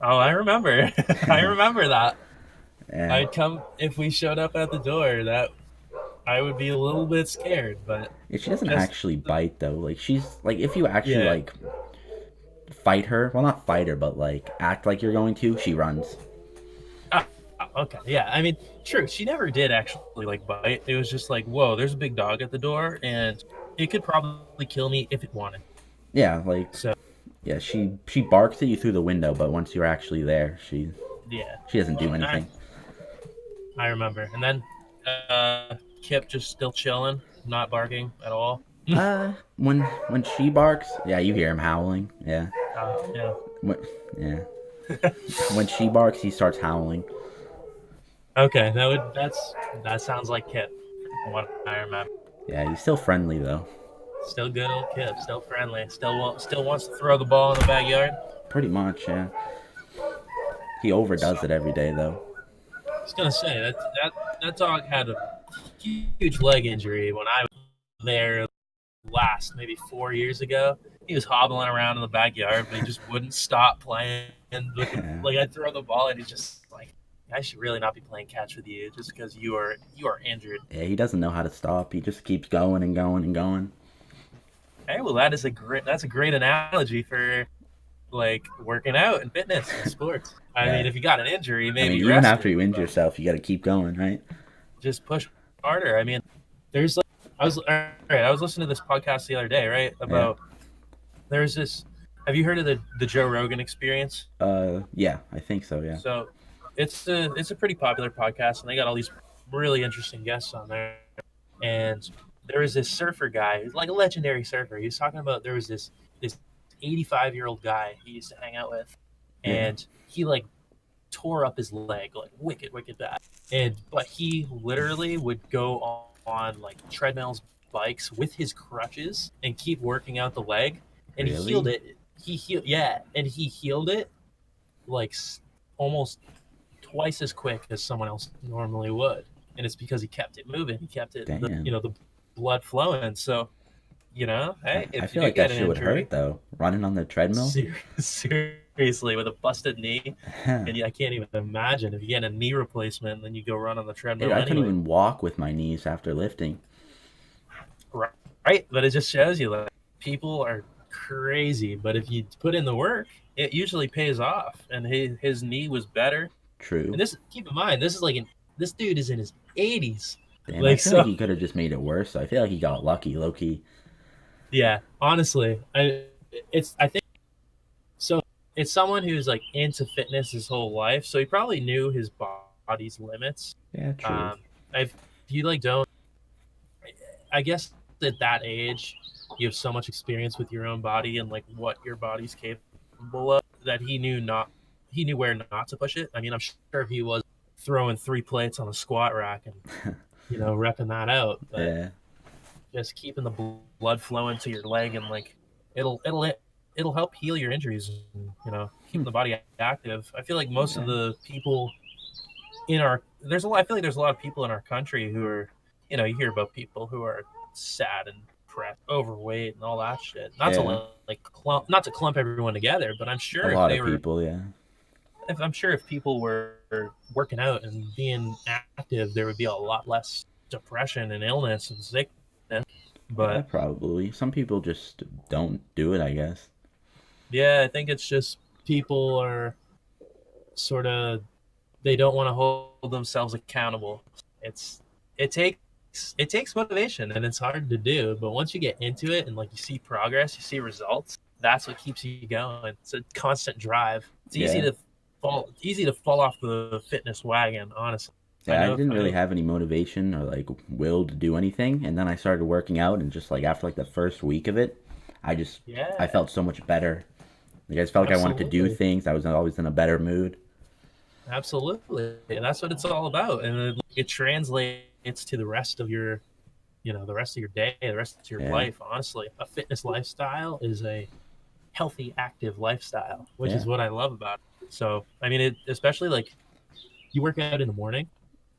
oh, I remember. I remember that. Yeah. I'd come if we showed up at the door. That I would be a little bit scared, but Yeah, she doesn't just actually bite though. Like she's like if you actually yeah. like fight her, well not fight her, but like act like you're going to, she runs. Ah, okay, yeah. I mean, true. She never did actually like bite. It was just like, whoa, there's a big dog at the door, and it could probably kill me if it wanted. Yeah, like So yeah, she barks at you through the window, but once you're actually there, yeah, she doesn't do I, anything. I remember. And then Kip just still chilling, not barking at all. When she barks, yeah, you hear him howling. Yeah. Yeah. When, yeah. When she barks, he starts howling. Okay, that sounds like Kip from what I remember. Yeah, he's still friendly though. Still good old Kip, still friendly, still wants to throw the ball in the backyard. Pretty much, yeah. He overdoes it every day though. I was gonna say that dog had a huge leg injury when I was there last, maybe 4 years ago. He was hobbling around in the backyard, but he just wouldn't stop playing. Yeah. Like I'd throw the ball, and he's just like, I should really not be playing catch with you just because you are injured. Yeah, he doesn't know how to stop. He just keeps going and going and going. Hey, well, that's a great analogy for like working out and fitness and sports. I Yeah. mean, if you got an injury, I mean, maybe even rest after it, you injure but yourself, you got to keep going, right? just push harder. I mean, there's like I was all right. I was listening to this podcast the other day, right? Yeah. About there's this. Have you heard of the Joe Rogan Experience? Yeah, I think so. Yeah. So it's a pretty popular podcast, and they got all these really interesting guests on there. And there was this surfer guy, like a legendary surfer. He was talking about there was this 85-year-old guy he used to hang out with, Yeah. and he like tore up his leg like wicked bad. But he literally would go on like treadmills, bikes with his crutches and keep working out the leg, and he healed Really? it. And he healed it like almost twice as quick as someone else normally would, and it's because he kept it moving. He kept it, Damn. the blood flowing. So, hey, I if you feel do like that get an shit would injury, hurt though. Running on the treadmill. seriously, with a busted knee, and I can't even imagine if you get a knee replacement, and then you go run on the Dude, treadmill I couldn't anyway, even walk with my knees after lifting. right? But it just shows you like people are crazy, but if you put in the work, it usually pays off. And his knee was better. True. And this, keep in mind, this dude is in his 80s. Damn, I Like, feel like so, he could have just made it worse. I feel like he got lucky, low key. yeah, honestly, I think so. It's someone who's like into fitness his whole life, so he probably knew his body's limits. Yeah, true. If you like don't, I guess at that age, you have so much experience with your own body and like what your body's capable of that he knew where not to push it. I mean, I'm sure he was throwing 3 plates on a squat rack and repping that out, but Yeah. just keeping the blood flowing to your leg and like it'll help heal your injuries and keep the body active. I feel like most of the people there's a lot. I feel like there's a lot of people in our country who are you hear about people who are sad and depressed, overweight and all that shit. Not Yeah. to not to clump everyone together, but I'm A sure lot of people, yeah. if people were working out and being active, there would be a lot less depression and illness and sickness. Yeah, But probably. Some people just don't do it, I guess. yeah, I think it's just people are sort of they don't want to hold themselves accountable. It takes motivation and it's hard to do, but once you get into it and like you see progress, you see results, that's what keeps you going. It's a constant drive. It's Yeah. easy to fall off the fitness wagon, honestly. Yeah, I didn't really have any motivation or like will to do anything, and then I started working out, and just like after like the first week of it, I Yeah, felt so much better. Like I just felt like I wanted to do absolutely. things. I was always in a better mood. Absolutely. And that's what it's all about. And it translates to the rest of your, the rest of your day, the rest of your Yeah, life. Honestly, a fitness lifestyle is a healthy, active lifestyle, which yeah. is what I love about it. So, I mean, especially like you work out in the morning,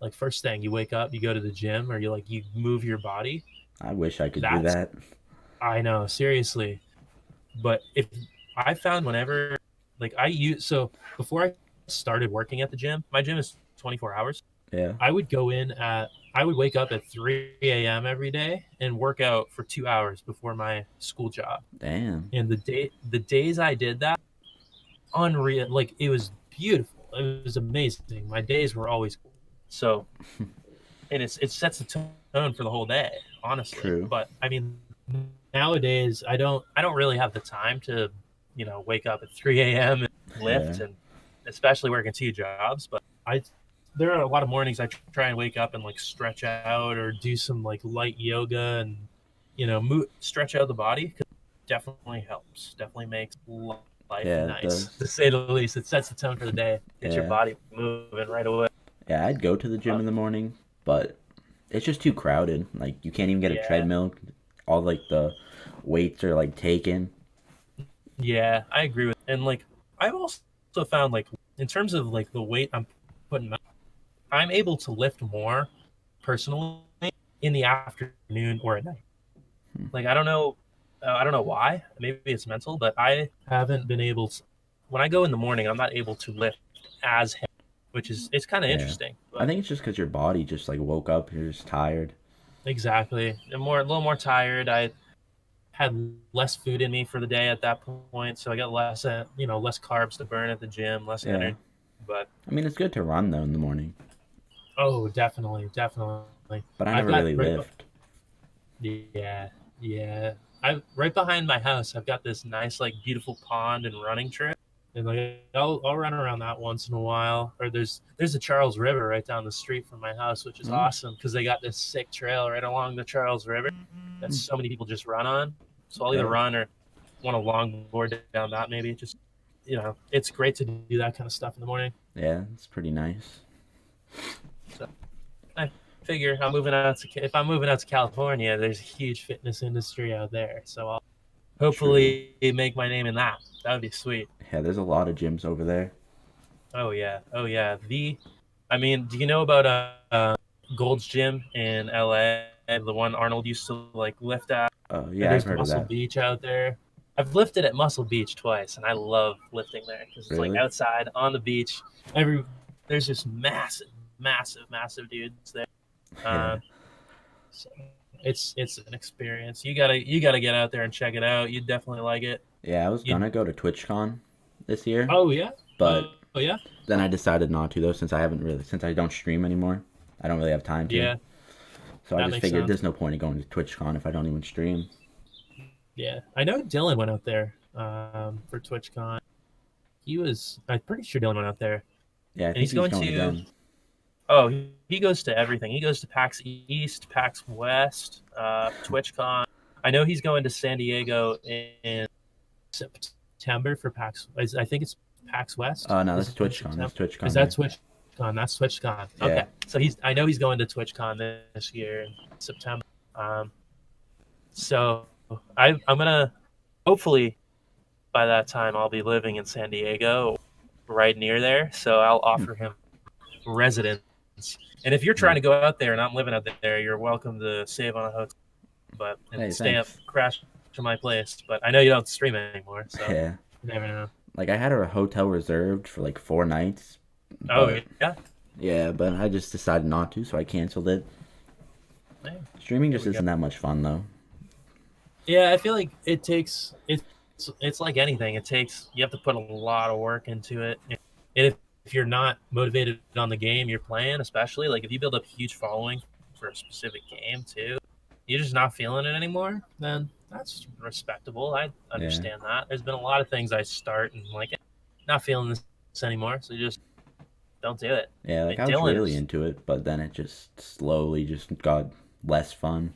like first thing you wake up, you go to the gym or you move your body. I wish I could do That's, that. I know, seriously. But if I found whenever, like I use, so before I started working at the gym, my gym is 24 hours. Yeah. I would wake up at 3 a.m. every day and work out for 2 hours before my school job. Damn. And the days I did that, unreal, like it was beautiful. It was amazing. My days were always cool. So, and it sets the tone for the whole day, honestly. True. But I mean, nowadays I don't really have the time to, wake up at 3 a.m. and Yeah. lift, and especially working 2 jobs. But there are a lot of mornings I try and wake up and like stretch out or do some like light yoga and stretch out the body, 'cause it definitely helps. Definitely makes life Yeah, it nice, does. to say the least. It sets the tone for the day. Gets your Yeah. body moving right away. Yeah, I'd go to the gym in the morning, but it's just too crowded. Like, you can't even get a Yeah, treadmill. All, like, the weights are, like, taken. yeah, I agree with. And like, I've also found like in terms of like the weight I'm putting, I'm able to lift more personally in the afternoon or at night. Hmm. Like I don't know why. Maybe it's mental, but I haven't been able to. When I go in the morning, I'm not able to lift as heavy, which is it's kind of Yeah. interesting. I But think it's just because your body just, like, woke up. You're just tired. exactly, I'm a little more tired. I had less food in me for the day at that point, so I got less, less carbs to burn at the gym, less Yeah. energy. But I mean, it's good to run, though, in the morning. oh, definitely, definitely. But I I've never got really lift. yeah, yeah. I right behind my house. I've got this nice, like, beautiful pond and running trail, and like I'll run around that once in a while. Or there's a Charles River right down the street from my house, which is Oh. awesome because they got this sick trail right along the Charles River that Hmm. so many people just run on. So I'll either Oh. run or want to longboard down that. Maybe just it's great to do that kind of stuff in the morning. Yeah, it's pretty nice. So I figure if I'm moving out to California, there's a huge fitness industry out there. So I'll True. hopefully make my name in that. That would be sweet. Yeah, there's a lot of gyms over there. Oh yeah, oh yeah. I mean, do you know about Gold's Gym in LA? The one Arnold used to like lift at. And Yeah, I've there's heard of Muscle that. Beach out there. I've lifted at Muscle Beach twice, and I love lifting there because it's like Really? outside on the beach. There's just massive dudes there. Yeah. Um, so it's an experience. You gotta get out there and check it out. You'd definitely like it. Yeah, I was You gonna go to TwitchCon this year, oh yeah but oh yeah then I decided not to, though, since I don't stream anymore. I don't really have time to. yeah So I that just makes figured sense. there's no point in going to TwitchCon if I don't even stream. Yeah, I know Dylan went out there for TwitchCon. I'm pretty sure Dylan went out there, Yeah, I and think he's he's going going to. again. Oh, he goes to everything. He goes to PAX East, PAX West, TwitchCon. I know he's going to San Diego in September for PAX. I think it's PAX West. No, Is that's it in TwitchCon. That's September? Is TwitchCon that here. TwitchCon? That's TwitchCon. Yeah. Okay, so I know he's going to TwitchCon this year in September. So I'm gonna hopefully by that time I'll be living in San Diego, right near there. So I'll Hmm. offer him residence. And if you're trying Yeah. to go out there and I'm living out there, you're welcome to save on a hotel, and Hey, stay up, thanks. crash to my place. But I know you don't stream anymore, so Yeah. you never know. Like, I had a hotel reserved for like 4 nights, Oh but yeah, yeah, but I just decided not to, so I canceled it. hey, Streaming there just we go. isn't that much fun, though. Yeah, I feel like it's like anything. You have to put a lot of work into it, and if you're not motivated on the game you're playing, especially like if you build up a huge following for a specific game too, you're just not feeling it anymore, then that's respectable. I Yeah. understand that. There's been a lot of things I start and like not feeling this anymore, so just don't do it. Yeah, I like mean, I was Dylan really is into it, but then it just slowly just got less fun.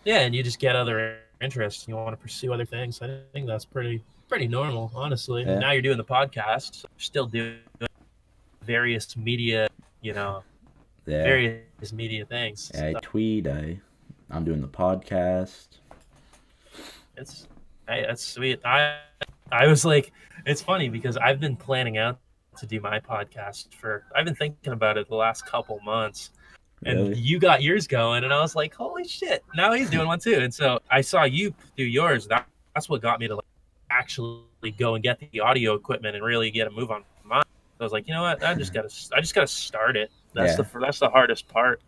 yeah, and you just get other interests. You want to pursue other things. I think that's pretty normal, honestly. Yeah. Now you're doing the podcast, so you're still doing various media, Yeah. various media things. Yeah, I So tweet, I'm doing the podcast. it's hey, that's sweet. I was like, it's funny because I've been planning out to do my podcast I've been thinking about it the last couple months, and Really? you got yours going, and I was like, holy shit, now he's doing one too. And so I saw you do yours. That's what got me to like actually go and get the audio equipment and really get a move on mine. So I was like, you know what, I just gotta start it. That's Yeah, the hardest part,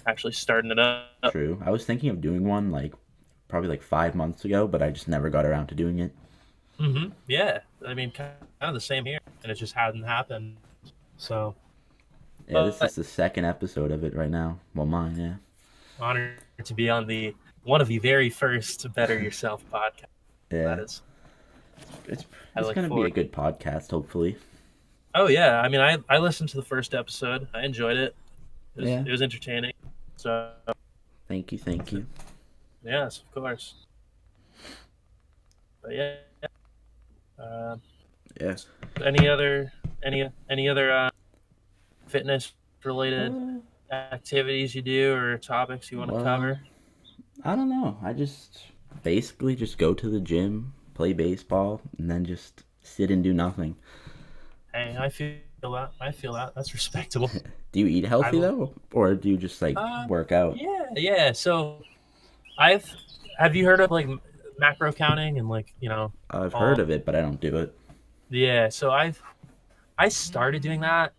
actually starting it up. true. I was thinking of doing one like probably like 5 months ago, but I just never got around to doing it. Yeah, I mean, kind of the same here, and it just hadn't happened. So, Yeah, this is but the second episode of it right now. Well, mine, yeah. honored to be on one of the very first Better Yourself podcast. That Yeah. is, It's I it's look gonna be a forward. good podcast, hopefully. Oh yeah, I mean, I listened to the first episode. I enjoyed it. Yeah. It was entertaining. So Thank you, thank you. Yes, of course. But yeah. Uh, Yeah. any other any other fitness related Uh, activities you do or topics you want to well, cover? I don't know. I just basically just go to the gym, play baseball, and then just sit and do nothing. Hey, I feel that. I feel that. That's respectable. Do you eat I healthy though, or do you just like work out? yeah, yeah. So I've have you heard of like macro counting and like I've heard all of it, but I don't do it. yeah. So I started doing that,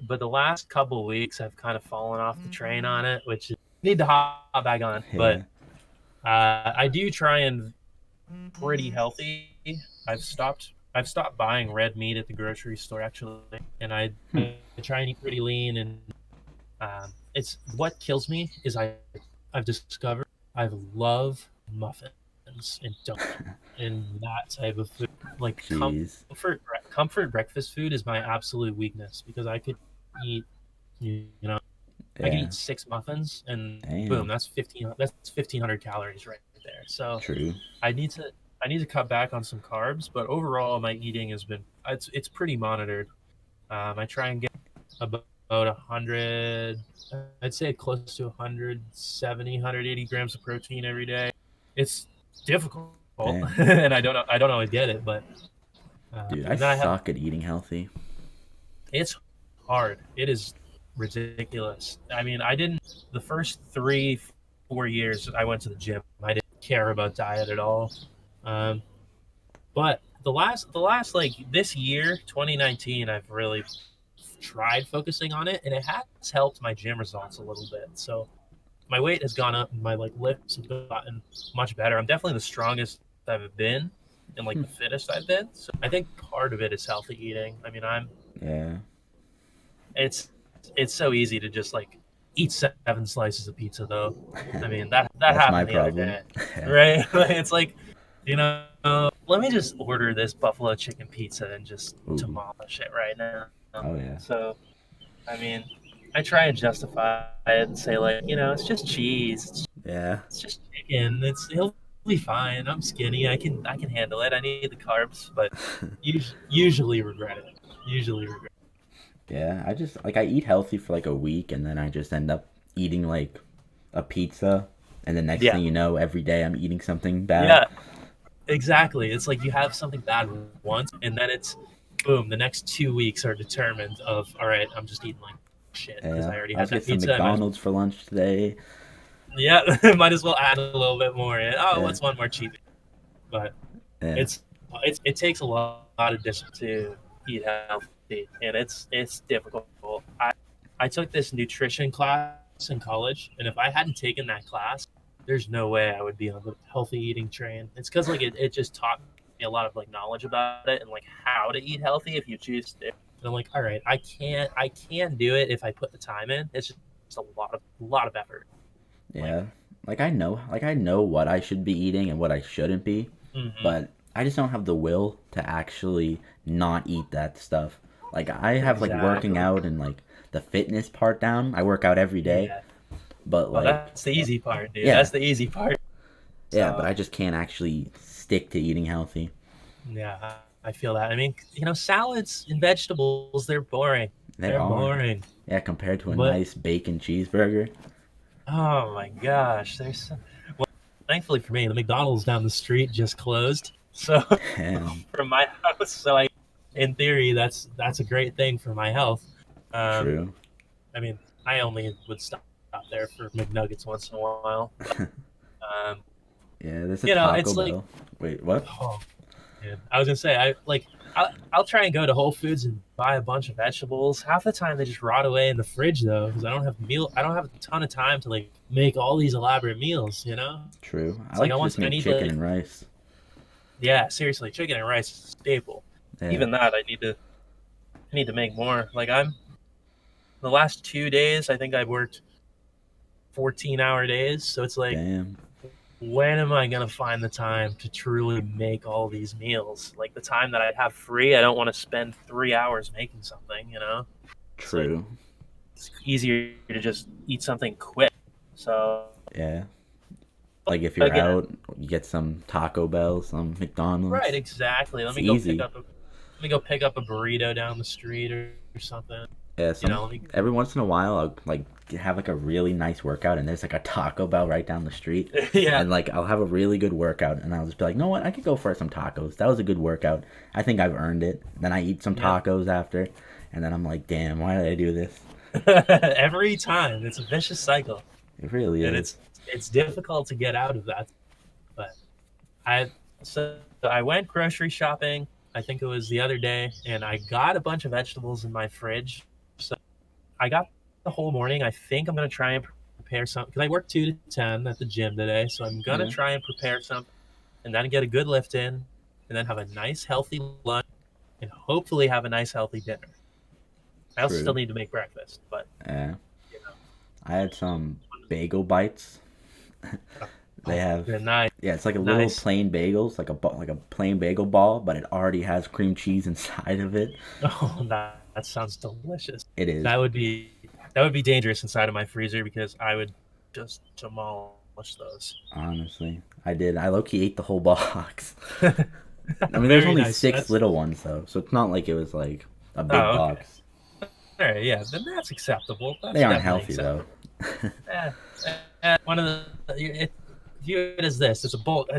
but the last couple of weeks I've kind of fallen off the train on it, which I need to hop back on. But Yeah. I do try and pretty healthy. I've stopped buying red meat at the grocery store actually, and Hmm. I try and eat pretty lean. And it's what kills me is I've discovered I love muffins and donuts and that type of food. Like Jeez. comfort breakfast food is my absolute weakness because I could eat you know I could Yeah. eat 6 muffins and boom, Damn. that's 1,500 calories right there. So True. I need to I need to cut back on some carbs, but overall my eating has been it's pretty monitored. I try and get about 100, I'd say close to 170, 180 grams of protein every day. It's difficult, Damn. and I don't always get it, but Dude, I and then I have suck at eating healthy. it's hard. It is ridiculous. I mean, I didn't the first 3, 4 years I went to the gym. I didn't care about diet at all. Um, but the last like this year, 2019, I've really tried focusing on it, and it has helped my gym results a little bit. So my weight has gone up, and my like lifts have gotten much better. I'm definitely the strongest I've been, and like Hmm. the fittest I've been. So I think part of it is healthy eating. I mean, Yeah. it's it's so easy to just like eat 7 slices of pizza though. I mean that That's my happened the other problem. day, right? It's like let me just order this buffalo chicken pizza and just Ooh. demolish it right now. Oh yeah. So I mean, I try and justify it and say like it's just cheese, Yeah. it's just chicken. He'll be fine. I'm skinny. I can handle it. I need the carbs, but usually regret it. Usually regret. Yeah. I just like I eat healthy for like a week, and then I just end up eating like a pizza, and the next Yeah, thing you know, every day I'm eating something bad. yeah. Exactly. It's like you have something bad once, and then it's boom. The next 2 weeks are determined of all right. I'm just eating like shit because Yeah. I already I had was that getting some pizza. I might as McDonald's for lunch today. yeah, might as well add a little bit more. And oh, Yeah. what's one more cheat? But Yeah. it's it takes a lot of discipline to eat healthy, and it's difficult. I took this nutrition class in college, and if I hadn't taken that class, there's no way I would be on the healthy eating train. It's because like it just taught me a lot of like knowledge about it and like how to eat healthy if you choose to. And I'm like, all right, I can do it if I put the time in. It's just a lot of effort. Like, Yeah. Like I know what I should be eating and what I shouldn't be, mm-hmm, but I just don't have the will to actually not eat that stuff. Like I have like working exactly. out and like the fitness part down. I work out every day, Yeah. but Well, like that's the easy part, dude. yeah, That's the easy part. yeah, but So I just can't actually stick to eating healthy. yeah, I feel that. I mean, salads and vegetables, they're boring. They They're are. boring. Yeah, compared to a But nice bacon cheeseburger. oh my gosh, well, thankfully for me, the McDonald's down the street just closed. So Damn. from my house, so in theory, that's a great thing for my health. Um, True. I mean, I only would stop there for McNuggets once in a while. But, um, Yeah, there's a Taco it's like, Bell. Wait, what? oh, man. I was gonna say, I'll try and go to Whole Foods and buy a bunch of vegetables. Half the time they just rot away in the fridge though, because I don't have a ton of time to like make all these elaborate meals. True. I It's like like to just I make need chicken like and rice. yeah, seriously, chicken and rice is a staple. Yeah. Even that I need to make more. Like the last 2 days, I think I've worked 14-hour days, so it's like Damn. when am I gonna find the time to truly make all these meals? Like the time that I have free, I don't want to spend 3 hours making something. It's like True. it's easier to just eat something quick. So Yeah. Like if you're Again, out, you get some Taco Bell, some right, McDonald's. exactly. It's easy. Let me go pick up a burrito down the street or something. Yeah, You some know, let me. every once in a while I'll like have like a really nice workout and there's like a Taco Bell right down the street. Yeah, And like I'll have a really good workout and I'll just be like, "No what? I could go for some tacos. That was a good workout. I think I've earned it." Then I eat some yeah. tacos after and then I'm like, "Damn, why did I do this?" Every time, it's a vicious cycle, It really and is. it's difficult to get out of that. But I I went grocery shopping. I think it was the other day, and I got a bunch of vegetables in my fridge. So I got the whole morning. I think I'm gonna try and prepare some because I work 2 to 10 at the gym today. So I'm gonna Yeah, try and prepare some, and then get a good lift in, and then have a nice healthy lunch, and hopefully have a nice healthy dinner. I also still true. need to make breakfast, but Yeah. you know, I had some bagel bites. They oh, have they're nice, yeah, it's like a little nice. plain bagels, like a plain bagel ball, but it already has cream cheese inside of it. Oh, that sounds delicious. It is. That would be that would be dangerous inside of my freezer because I would just demolish those. Honestly, I did. I low key ate the whole box. I mean, there's Very only nice. six little ones though, so it's not like it was like a big Oh, okay. box. All right, yeah, then that's acceptable. They That's aren't definitely healthy though. acceptable. Eh, one of view it as this. It's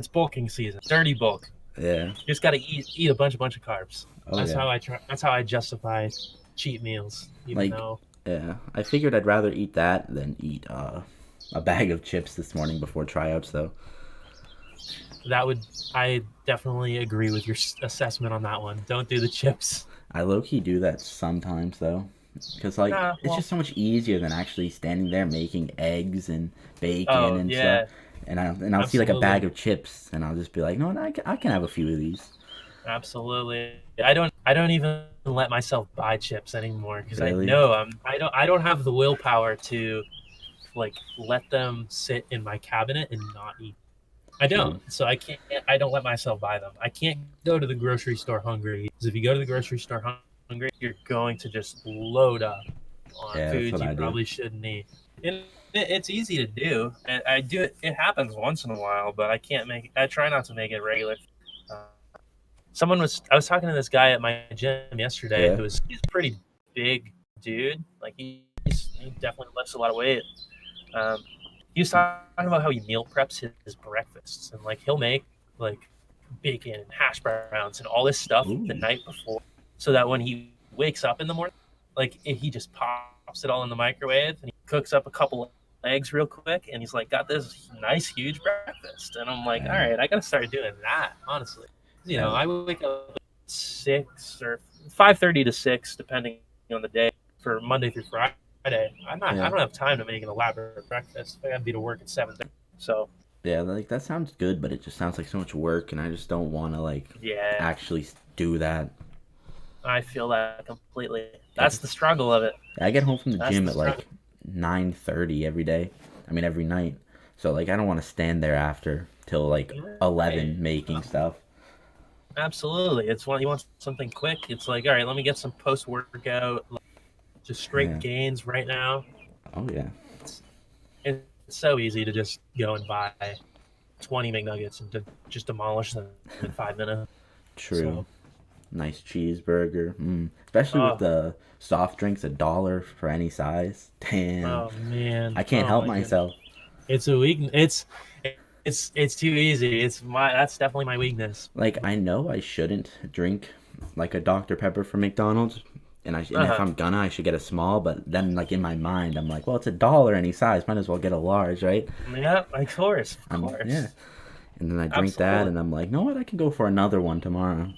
bulking season. Dirty bulk. Yeah. You just got to eat a bunch of carbs. Oh That's yeah. how I try. That's how I justify cheat meals. Even Like though yeah, I figured I'd rather eat that than eat a bag of chips this morning before tryouts though. that would, I definitely agree with your assessment on that one. Don't do the chips. I low key do that sometimes though, because like Nah, it's well, just so much easier than actually standing there making eggs and bacon oh and stuff. yeah, And I'll see like a bag absolutely, of chips and I'll just be like, no, I can have a few of these. absolutely. I don't even let myself buy chips anymore because I Really? know I don't have the willpower to like let them sit in my cabinet and not eat. I don't. True. So I can't. I don't let myself buy them. I can't go to the grocery store hungry. Because if you go to the grocery store hungry, you're going to just load up on Yeah, that's foods what you I do. probably shouldn't eat. And it's easy to do. I do it. It happens once in a while, but I can't make. I try not to make it regular. Uh, I was talking to this guy at my gym yesterday Yeah. he's a pretty big dude. Like he definitely lifts a lot of weight. Um, he was talking about how he meal preps his breakfasts and like he'll make like bacon and hash browns and all this stuff the Ooh. night before, so that when he wakes up in the morning, like he just pops it all in the microwave and he cooks up a couple of eggs real quick and he's like got this nice huge breakfast. And I'm like, all Yeah. right, I gotta start doing that honestly. Yeah. I wake up at 6 or 5:30 to 6 depending on the day for Monday through Friday. I Yeah. don't have time to make an elaborate breakfast. I gotta be to work at 7:30. So Yeah. Like that sounds good, but it just sounds like so much work, and I just don't want to like yeah, actually do that. I feel that completely. Yeah, That's the 'cause struggle of it. I get home from the That's gym the at struggle. like 9:30 every day. I mean every night. So like I don't want to stand there after till like Right. 11 making stuff. Absolutely. It's one you want something quick. It's like, all right, let me get some post workout, just straight Yeah. gains right now. Oh yeah. It's, it's so easy to just go and buy 20 McNuggets and to just demolish them in 5 minutes. True. So, Nice cheeseburger. Especially with oh, the soft drinks, $1 for any size. Damn. oh man, I can't oh help my goodness. myself. It's a weakness. It's too easy. That's definitely my weakness. Like I know I shouldn't drink like a Dr. Pepper from McDonald's, and if Uh-huh. I'm gonna, I should get a small. But then like in my mind, I'm like, well, it's $1 any size. Might as well get a large, right? Yeah, of Yeah. course, And then I drink that, absolutely. and I'm like, no, what? I can go for another one tomorrow.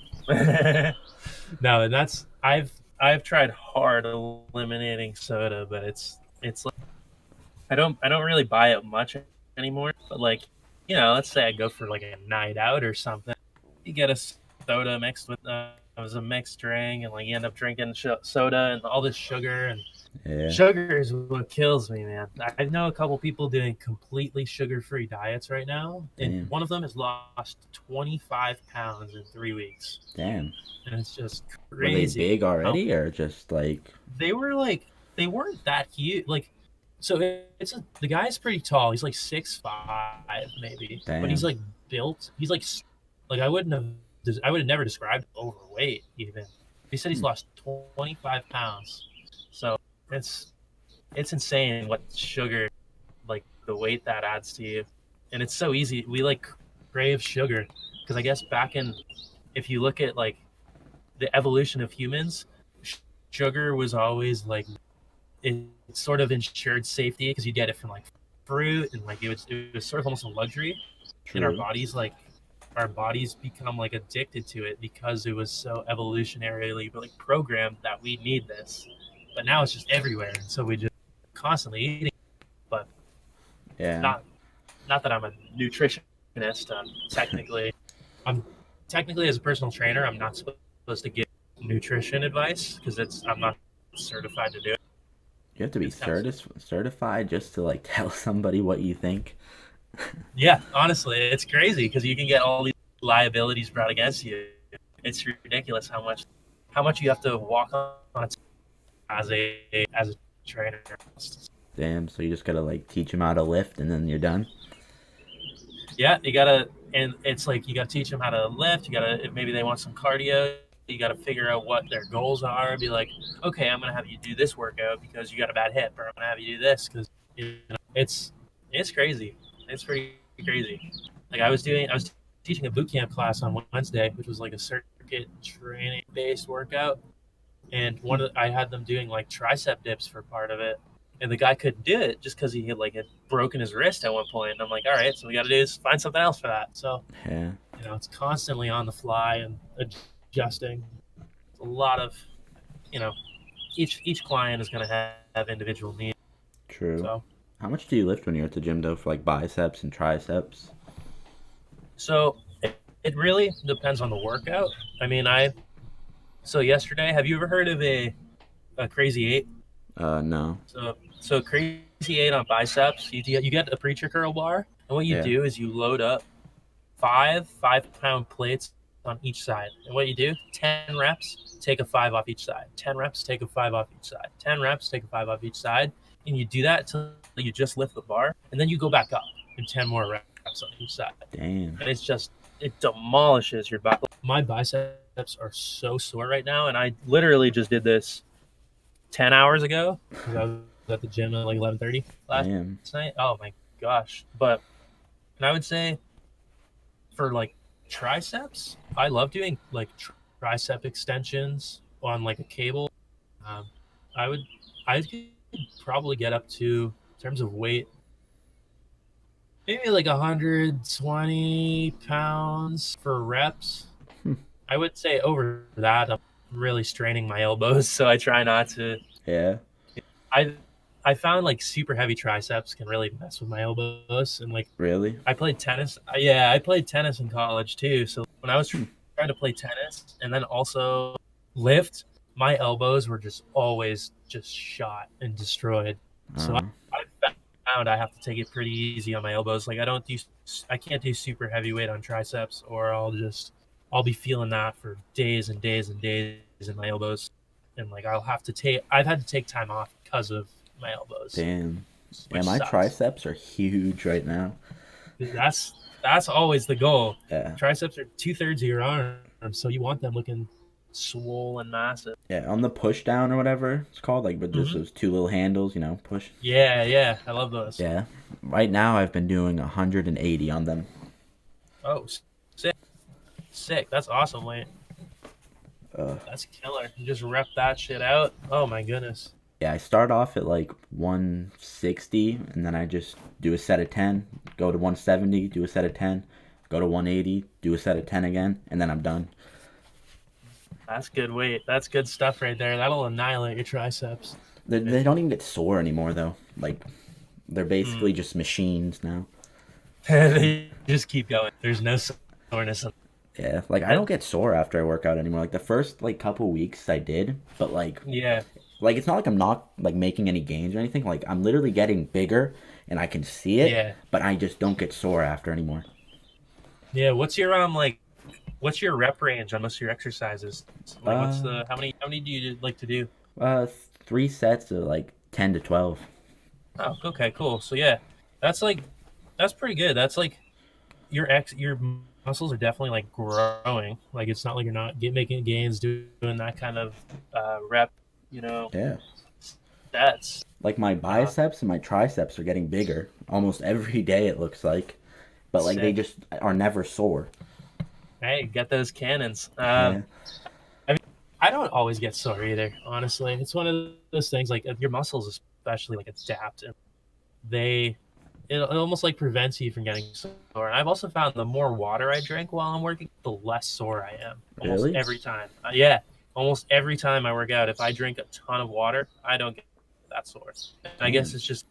No, and I've tried hard eliminating soda, but it's like I don't really buy it much anymore. But like, let's say I go for like a night out or something, you get a soda mixed with as a mixed drink, and like you end up drinking soda and all this sugar. And Yeah. sugar is what kills me, man. I know a couple people doing completely sugar-free diets right now, and Damn. one of them has lost 25 pounds in 3 weeks, Damn. and it's just Were they crazy big how already, or just like? they were like they weren't that huge. Like So the guy's pretty tall. He's like 6'5", maybe, but he's Damn. like built. He's like I would have never described him overweight even. He said he's Hmm. lost 25 pounds. So it's it's insane what sugar, like the weight that adds to you, and it's so easy. We like crave sugar because I guess if you look at like the evolution of humans, sugar was always like it sort of ensured safety because you get it from like fruit and like it was sort of almost a luxury, and True. our bodies become like addicted to it because it was so evolutionarily like programmed that we need this. But now it's just everywhere, and so we just constantly eating. But Yeah. not not that I'm a nutritionist. I'm technically as a personal trainer, I'm not supposed to give nutrition advice because I'm not certified to do it. You have to be It's kind of certified just to like tell somebody what you think. Yeah, honestly, it's crazy because you can get all these liabilities brought against you. It's ridiculous how much you have to walk on as a trainer. Damn. So you just gotta like teach them how to lift, and then you're done. Yeah, you gotta, and it's like you gotta teach them how to lift. You gotta, if maybe they want some cardio, you gotta figure out what their goals are. Be like, okay, I'm gonna have you do this workout because you got a bad hip, or I'm gonna have you do this because it's crazy. It's pretty crazy. Like I was teaching a boot camp class on Wednesday, which was like a circuit training based workout, and I had them doing like tricep dips for part of it, and the guy couldn't do it just because he had broken his wrist at one point. And I'm like, all right, so we got to do is find something else for that. So Yeah. it's constantly on the fly and adjusting. It's a lot of you know each client is going to have individual needs. True. So How much do you lift when you're at the gym though for like biceps and triceps? so it really depends on the workout. I mean, so yesterday, have you ever heard of a crazy eight? No. So crazy eight on biceps. You get a preacher curl bar, and what you Yeah. do is you load up 5 pound plates on each side. And what you do, 10 reps, take a 5 off each side. 10 reps, take a 5 off each side. 10 reps, take a 5 off each side, and you do that until you just lift the bar, and then you go back up and 10 more reps on each side. Damn. And it demolishes your back. My biceps are so sore right now, and I literally just did this 10 hours ago because I was at the gym at like 11:30 last Damn. night. Oh my gosh. And I would say for like triceps, I love doing like tricep extensions on like a cable. Um, I would I could probably get up to, in terms of weight, maybe like 120 pounds for reps. Hmm. I would say over that, I'm really straining my elbows, so I try not to. Yeah. I I found like super heavy triceps can really mess with my elbows, and like Really? I played tennis. Yeah, I played tennis in college too. So when I was Hmm. trying to play tennis and then also lift, my elbows were just always just shot and destroyed. So Uh, I found I have to take it pretty easy on my elbows. Like I can't do super heavyweight on triceps, or I'll be feeling that for days and days and days in my elbows, and like I've had to take time off because of my elbows, damn. Yeah, which my sucks. triceps are huge right now. That's that's always the goal. Yeah. Triceps are 2/3 of your arm, so you want them looking swollen, massive. Yeah, on the push down or whatever it's called, like with just Hmm. those two little handles, push. Yeah, yeah, I love those. Yeah. Right now I've been doing 180 on them. Oh, sick, sick. That's awesome, Wayne. Uh, That's killer. You just rep that shit out. Oh my goodness. yeah, I start off at like 160 and then I just do a set of 10, go to 170, do a set of 10, go to 180, do a set of 10 again, and then I'm done. That's good weight. That's good stuff right there. That'll annihilate your triceps. They don't even get sore anymore though. Like they're Mm. basically just machines now. They just keep going. There's no soreness. Yeah, like I don't get sore after I work out anymore. Like the first like couple weeks I did, but Yeah, like it's not like I'm not like making any gains or anything. Like I'm literally getting bigger and I can see it, yeah, but I just don't get sore after anymore. yeah. What's your rep range on most of your exercises? Like, what's Uh, the how many do you like to do? uh, 3 sets of like 10 to 12. Oh, okay, cool. So yeah, that's like that's pretty good. That's like your muscles are definitely like growing. Like it's not like you're not making gains doing that kind of rep. You know, Yeah. that's Like my biceps and my triceps are getting bigger almost every day, it looks like. But like they sick. just are never sore. Hey, get those cannons. Yeah. I mean, I don't always get sore either. Honestly, it's one of those things. Like your muscles, especially, like adapt, and they it almost like prevents you from getting sore. And I've also found the more water I drink while I'm working, the less sore I am. Almost Really? every time. Yeah, almost every time I work out, if I drink a ton of water, I don't get that sore. And I guess Damn. it's just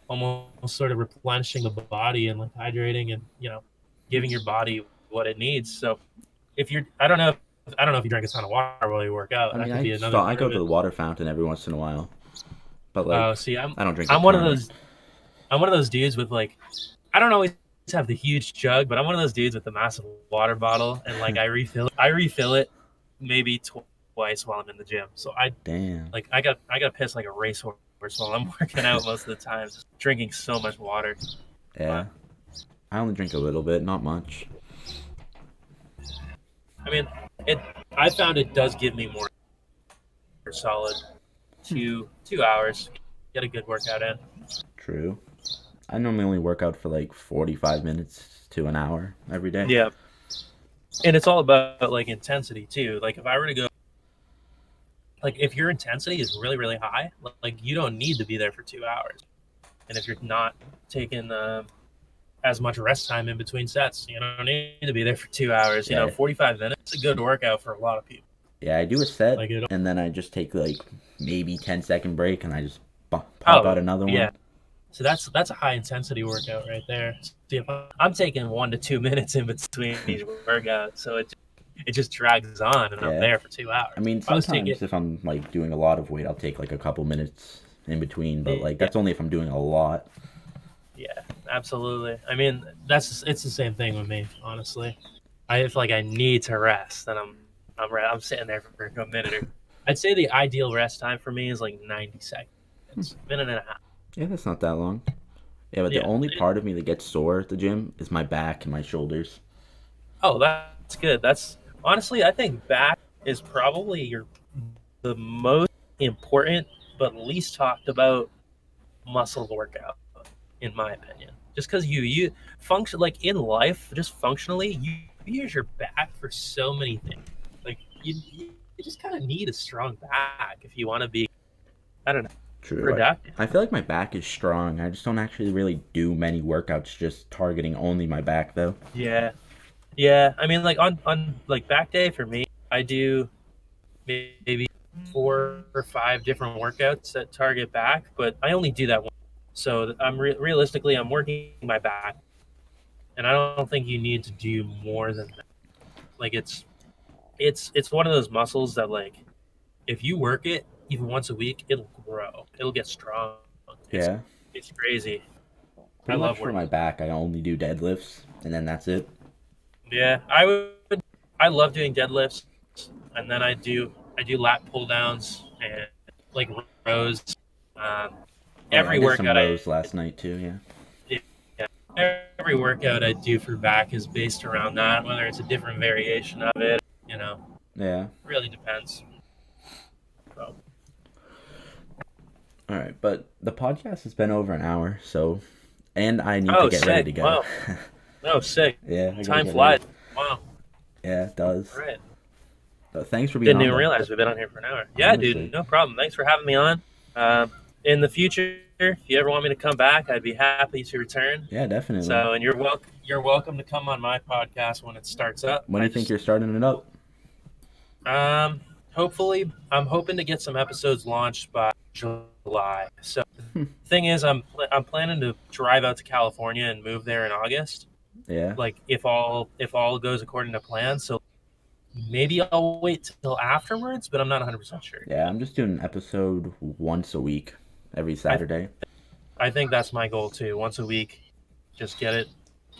almost sort of replenishing the body and like hydrating and giving your body what it needs. So if you're, I don't know if you drink a ton of water while you work out. I That mean, could be another I part go of to it. the water fountain every once in a while, but like Oh, see, I don't drink a I'm one of ton. those I'm one of those dudes with like I don't always have the huge jug, but I'm one of those dudes with the massive water bottle and like I refill it maybe twice while I'm in the gym. So Damn. I got piss like a racehorse while I'm working out most of the time, just drinking so much water. Yeah. But I only drink a little bit, not much. I mean, it I found it does give me more solid 2 hours. Get a good workout in. True. I normally only work out for like 45 minutes to an hour every day. Yeah. And it's all about like intensity too. Like if I were to go like if your intensity is really really high, like you don't need to be there for 2 hours. And if you're not taking as much rest time in between sets, you don't need to be there for 2 hours. Yeah. 45 minutes is a good workout for a lot of people. Yeah, I do a set Like and then I just take like maybe 10-second break and I just pop out oh another yeah, one. so that's a high intensity workout right there. See, if I'm taking 1 to 2 minutes in between each workout, so it just drags on, and I'm Yeah. there for 2 hours. I mean, If I was taking sometimes if I'm like doing a lot of weight, I'll take like a couple minutes in between, but like yeah, that's only if I'm doing a lot. yeah, absolutely. I mean, it's the same thing with me, honestly. I feel like I need to rest, and I'm sitting there for a minute or I'd say the ideal rest time for me is like 90 seconds, minute and a half. Yeah, that's not that long. Yeah, but the Yeah. only part of me that gets sore at the gym is my back and my shoulders. Oh, that's good. That's honestly, I think back is probably the most important but least talked about muscle workout, in my opinion. Just because you function like in life, just functionally, you use your back for so many things. Like you just kind of need a strong back if you want to be, I don't know, True. productive. I feel like my back is strong. I just don't actually really do many workouts just targeting only my back though. Yeah, yeah. I mean, like on like back day for me, I do maybe 4 or 5 different workouts that target back, but I only do that once. So realistically, I'm working my back, and I don't think you need to do more than that. Like it's one of those muscles that like if you work it even once a week, it'll grow, it'll get strong. It's Yeah. it's crazy. I Pretty much love for working. my back, I only do deadlifts and then that's it. Yeah, I love doing deadlifts, and then I do lat pull downs and like rows. Um, Oh yeah, I every did some workout I rows last night too, yeah. every workout I do for back is based around that. Whether it's a different variation of it, Yeah. really depends. So, All right, but the podcast has been over an hour, so and I need to oh, get ready sick! to go. Wow, oh, sick! Yeah, I gotta Time get flies. ready. Wow, Yeah, it does. all right. But thanks for being Didn't on even though. realize we've been on here for an hour. Yeah, Honestly. dude, no problem. Thanks for having me on. In the future, if you ever want me to come back, I'd be happy to return. Yeah, definitely. So, and you're welcome to come on my podcast when it starts up. When do you think you're starting it up? Hopefully, I'm hoping to get some episodes launched by July. So, Hmm. the thing is, I'm planning to drive out to California and move there in August. Yeah. Like if all goes according to plan. So maybe I'll wait till afterwards, but I'm not 100% sure. Yeah, I'm just doing an episode once a week, every Saturday. I think that's my goal too. Once a week, just get it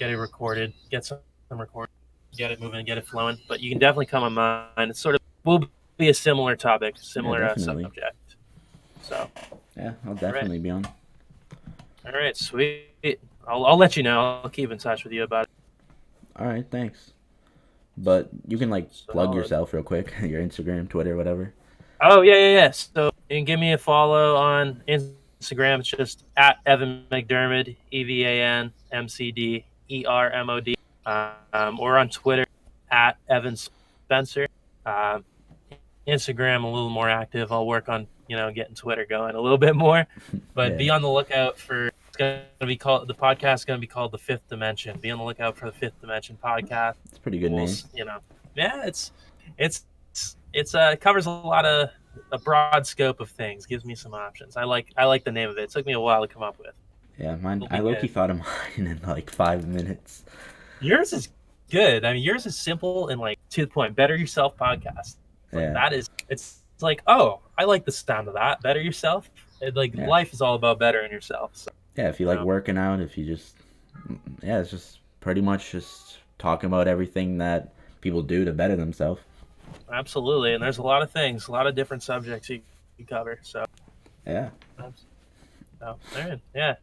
recorded, get some recorded, get it moving, get it flowing. But you can definitely come on mine. It's sort of will be a similar topic, similar definitely. subject. So Yeah, I'll definitely be on. All right, sweet. I'll let you know. I'll keep in touch with you about it. All right, thanks. But you can like plug Solid. yourself real quick, your Instagram, Twitter, whatever. Oh yeah. So you can give me a follow on Instagram. It's just at Evan McDermod, EvanMcDermod. Or on Twitter at Evan Spencer. Um, Instagram a little more active. I'll work on getting Twitter going a little bit more, but Yeah, be on the lookout for. It's going to be called the podcast. Is going to be called the Fifth Dimension. Be on the lookout for the Fifth Dimension podcast. it's a pretty good name. Yeah, it covers a broad scope of things. Gives me some options. I like the name of it. It took me a while to come up with. Yeah, mine. It'll I be low-key good. thought of mine in like 5 minutes. Yours is good. I mean, yours is simple and like to the point. Better Yourself podcast. Like Yeah, that is. It's like, oh, I like the sound of that. Better Yourself. yeah, Life is all about bettering yourself. So, yeah. If you like working out, if you just, yeah, it's just pretty much just talking about everything that people do to better themselves. absolutely. And there's a lot of things, a lot of different subjects you cover. So, Yeah. so all right. Yeah.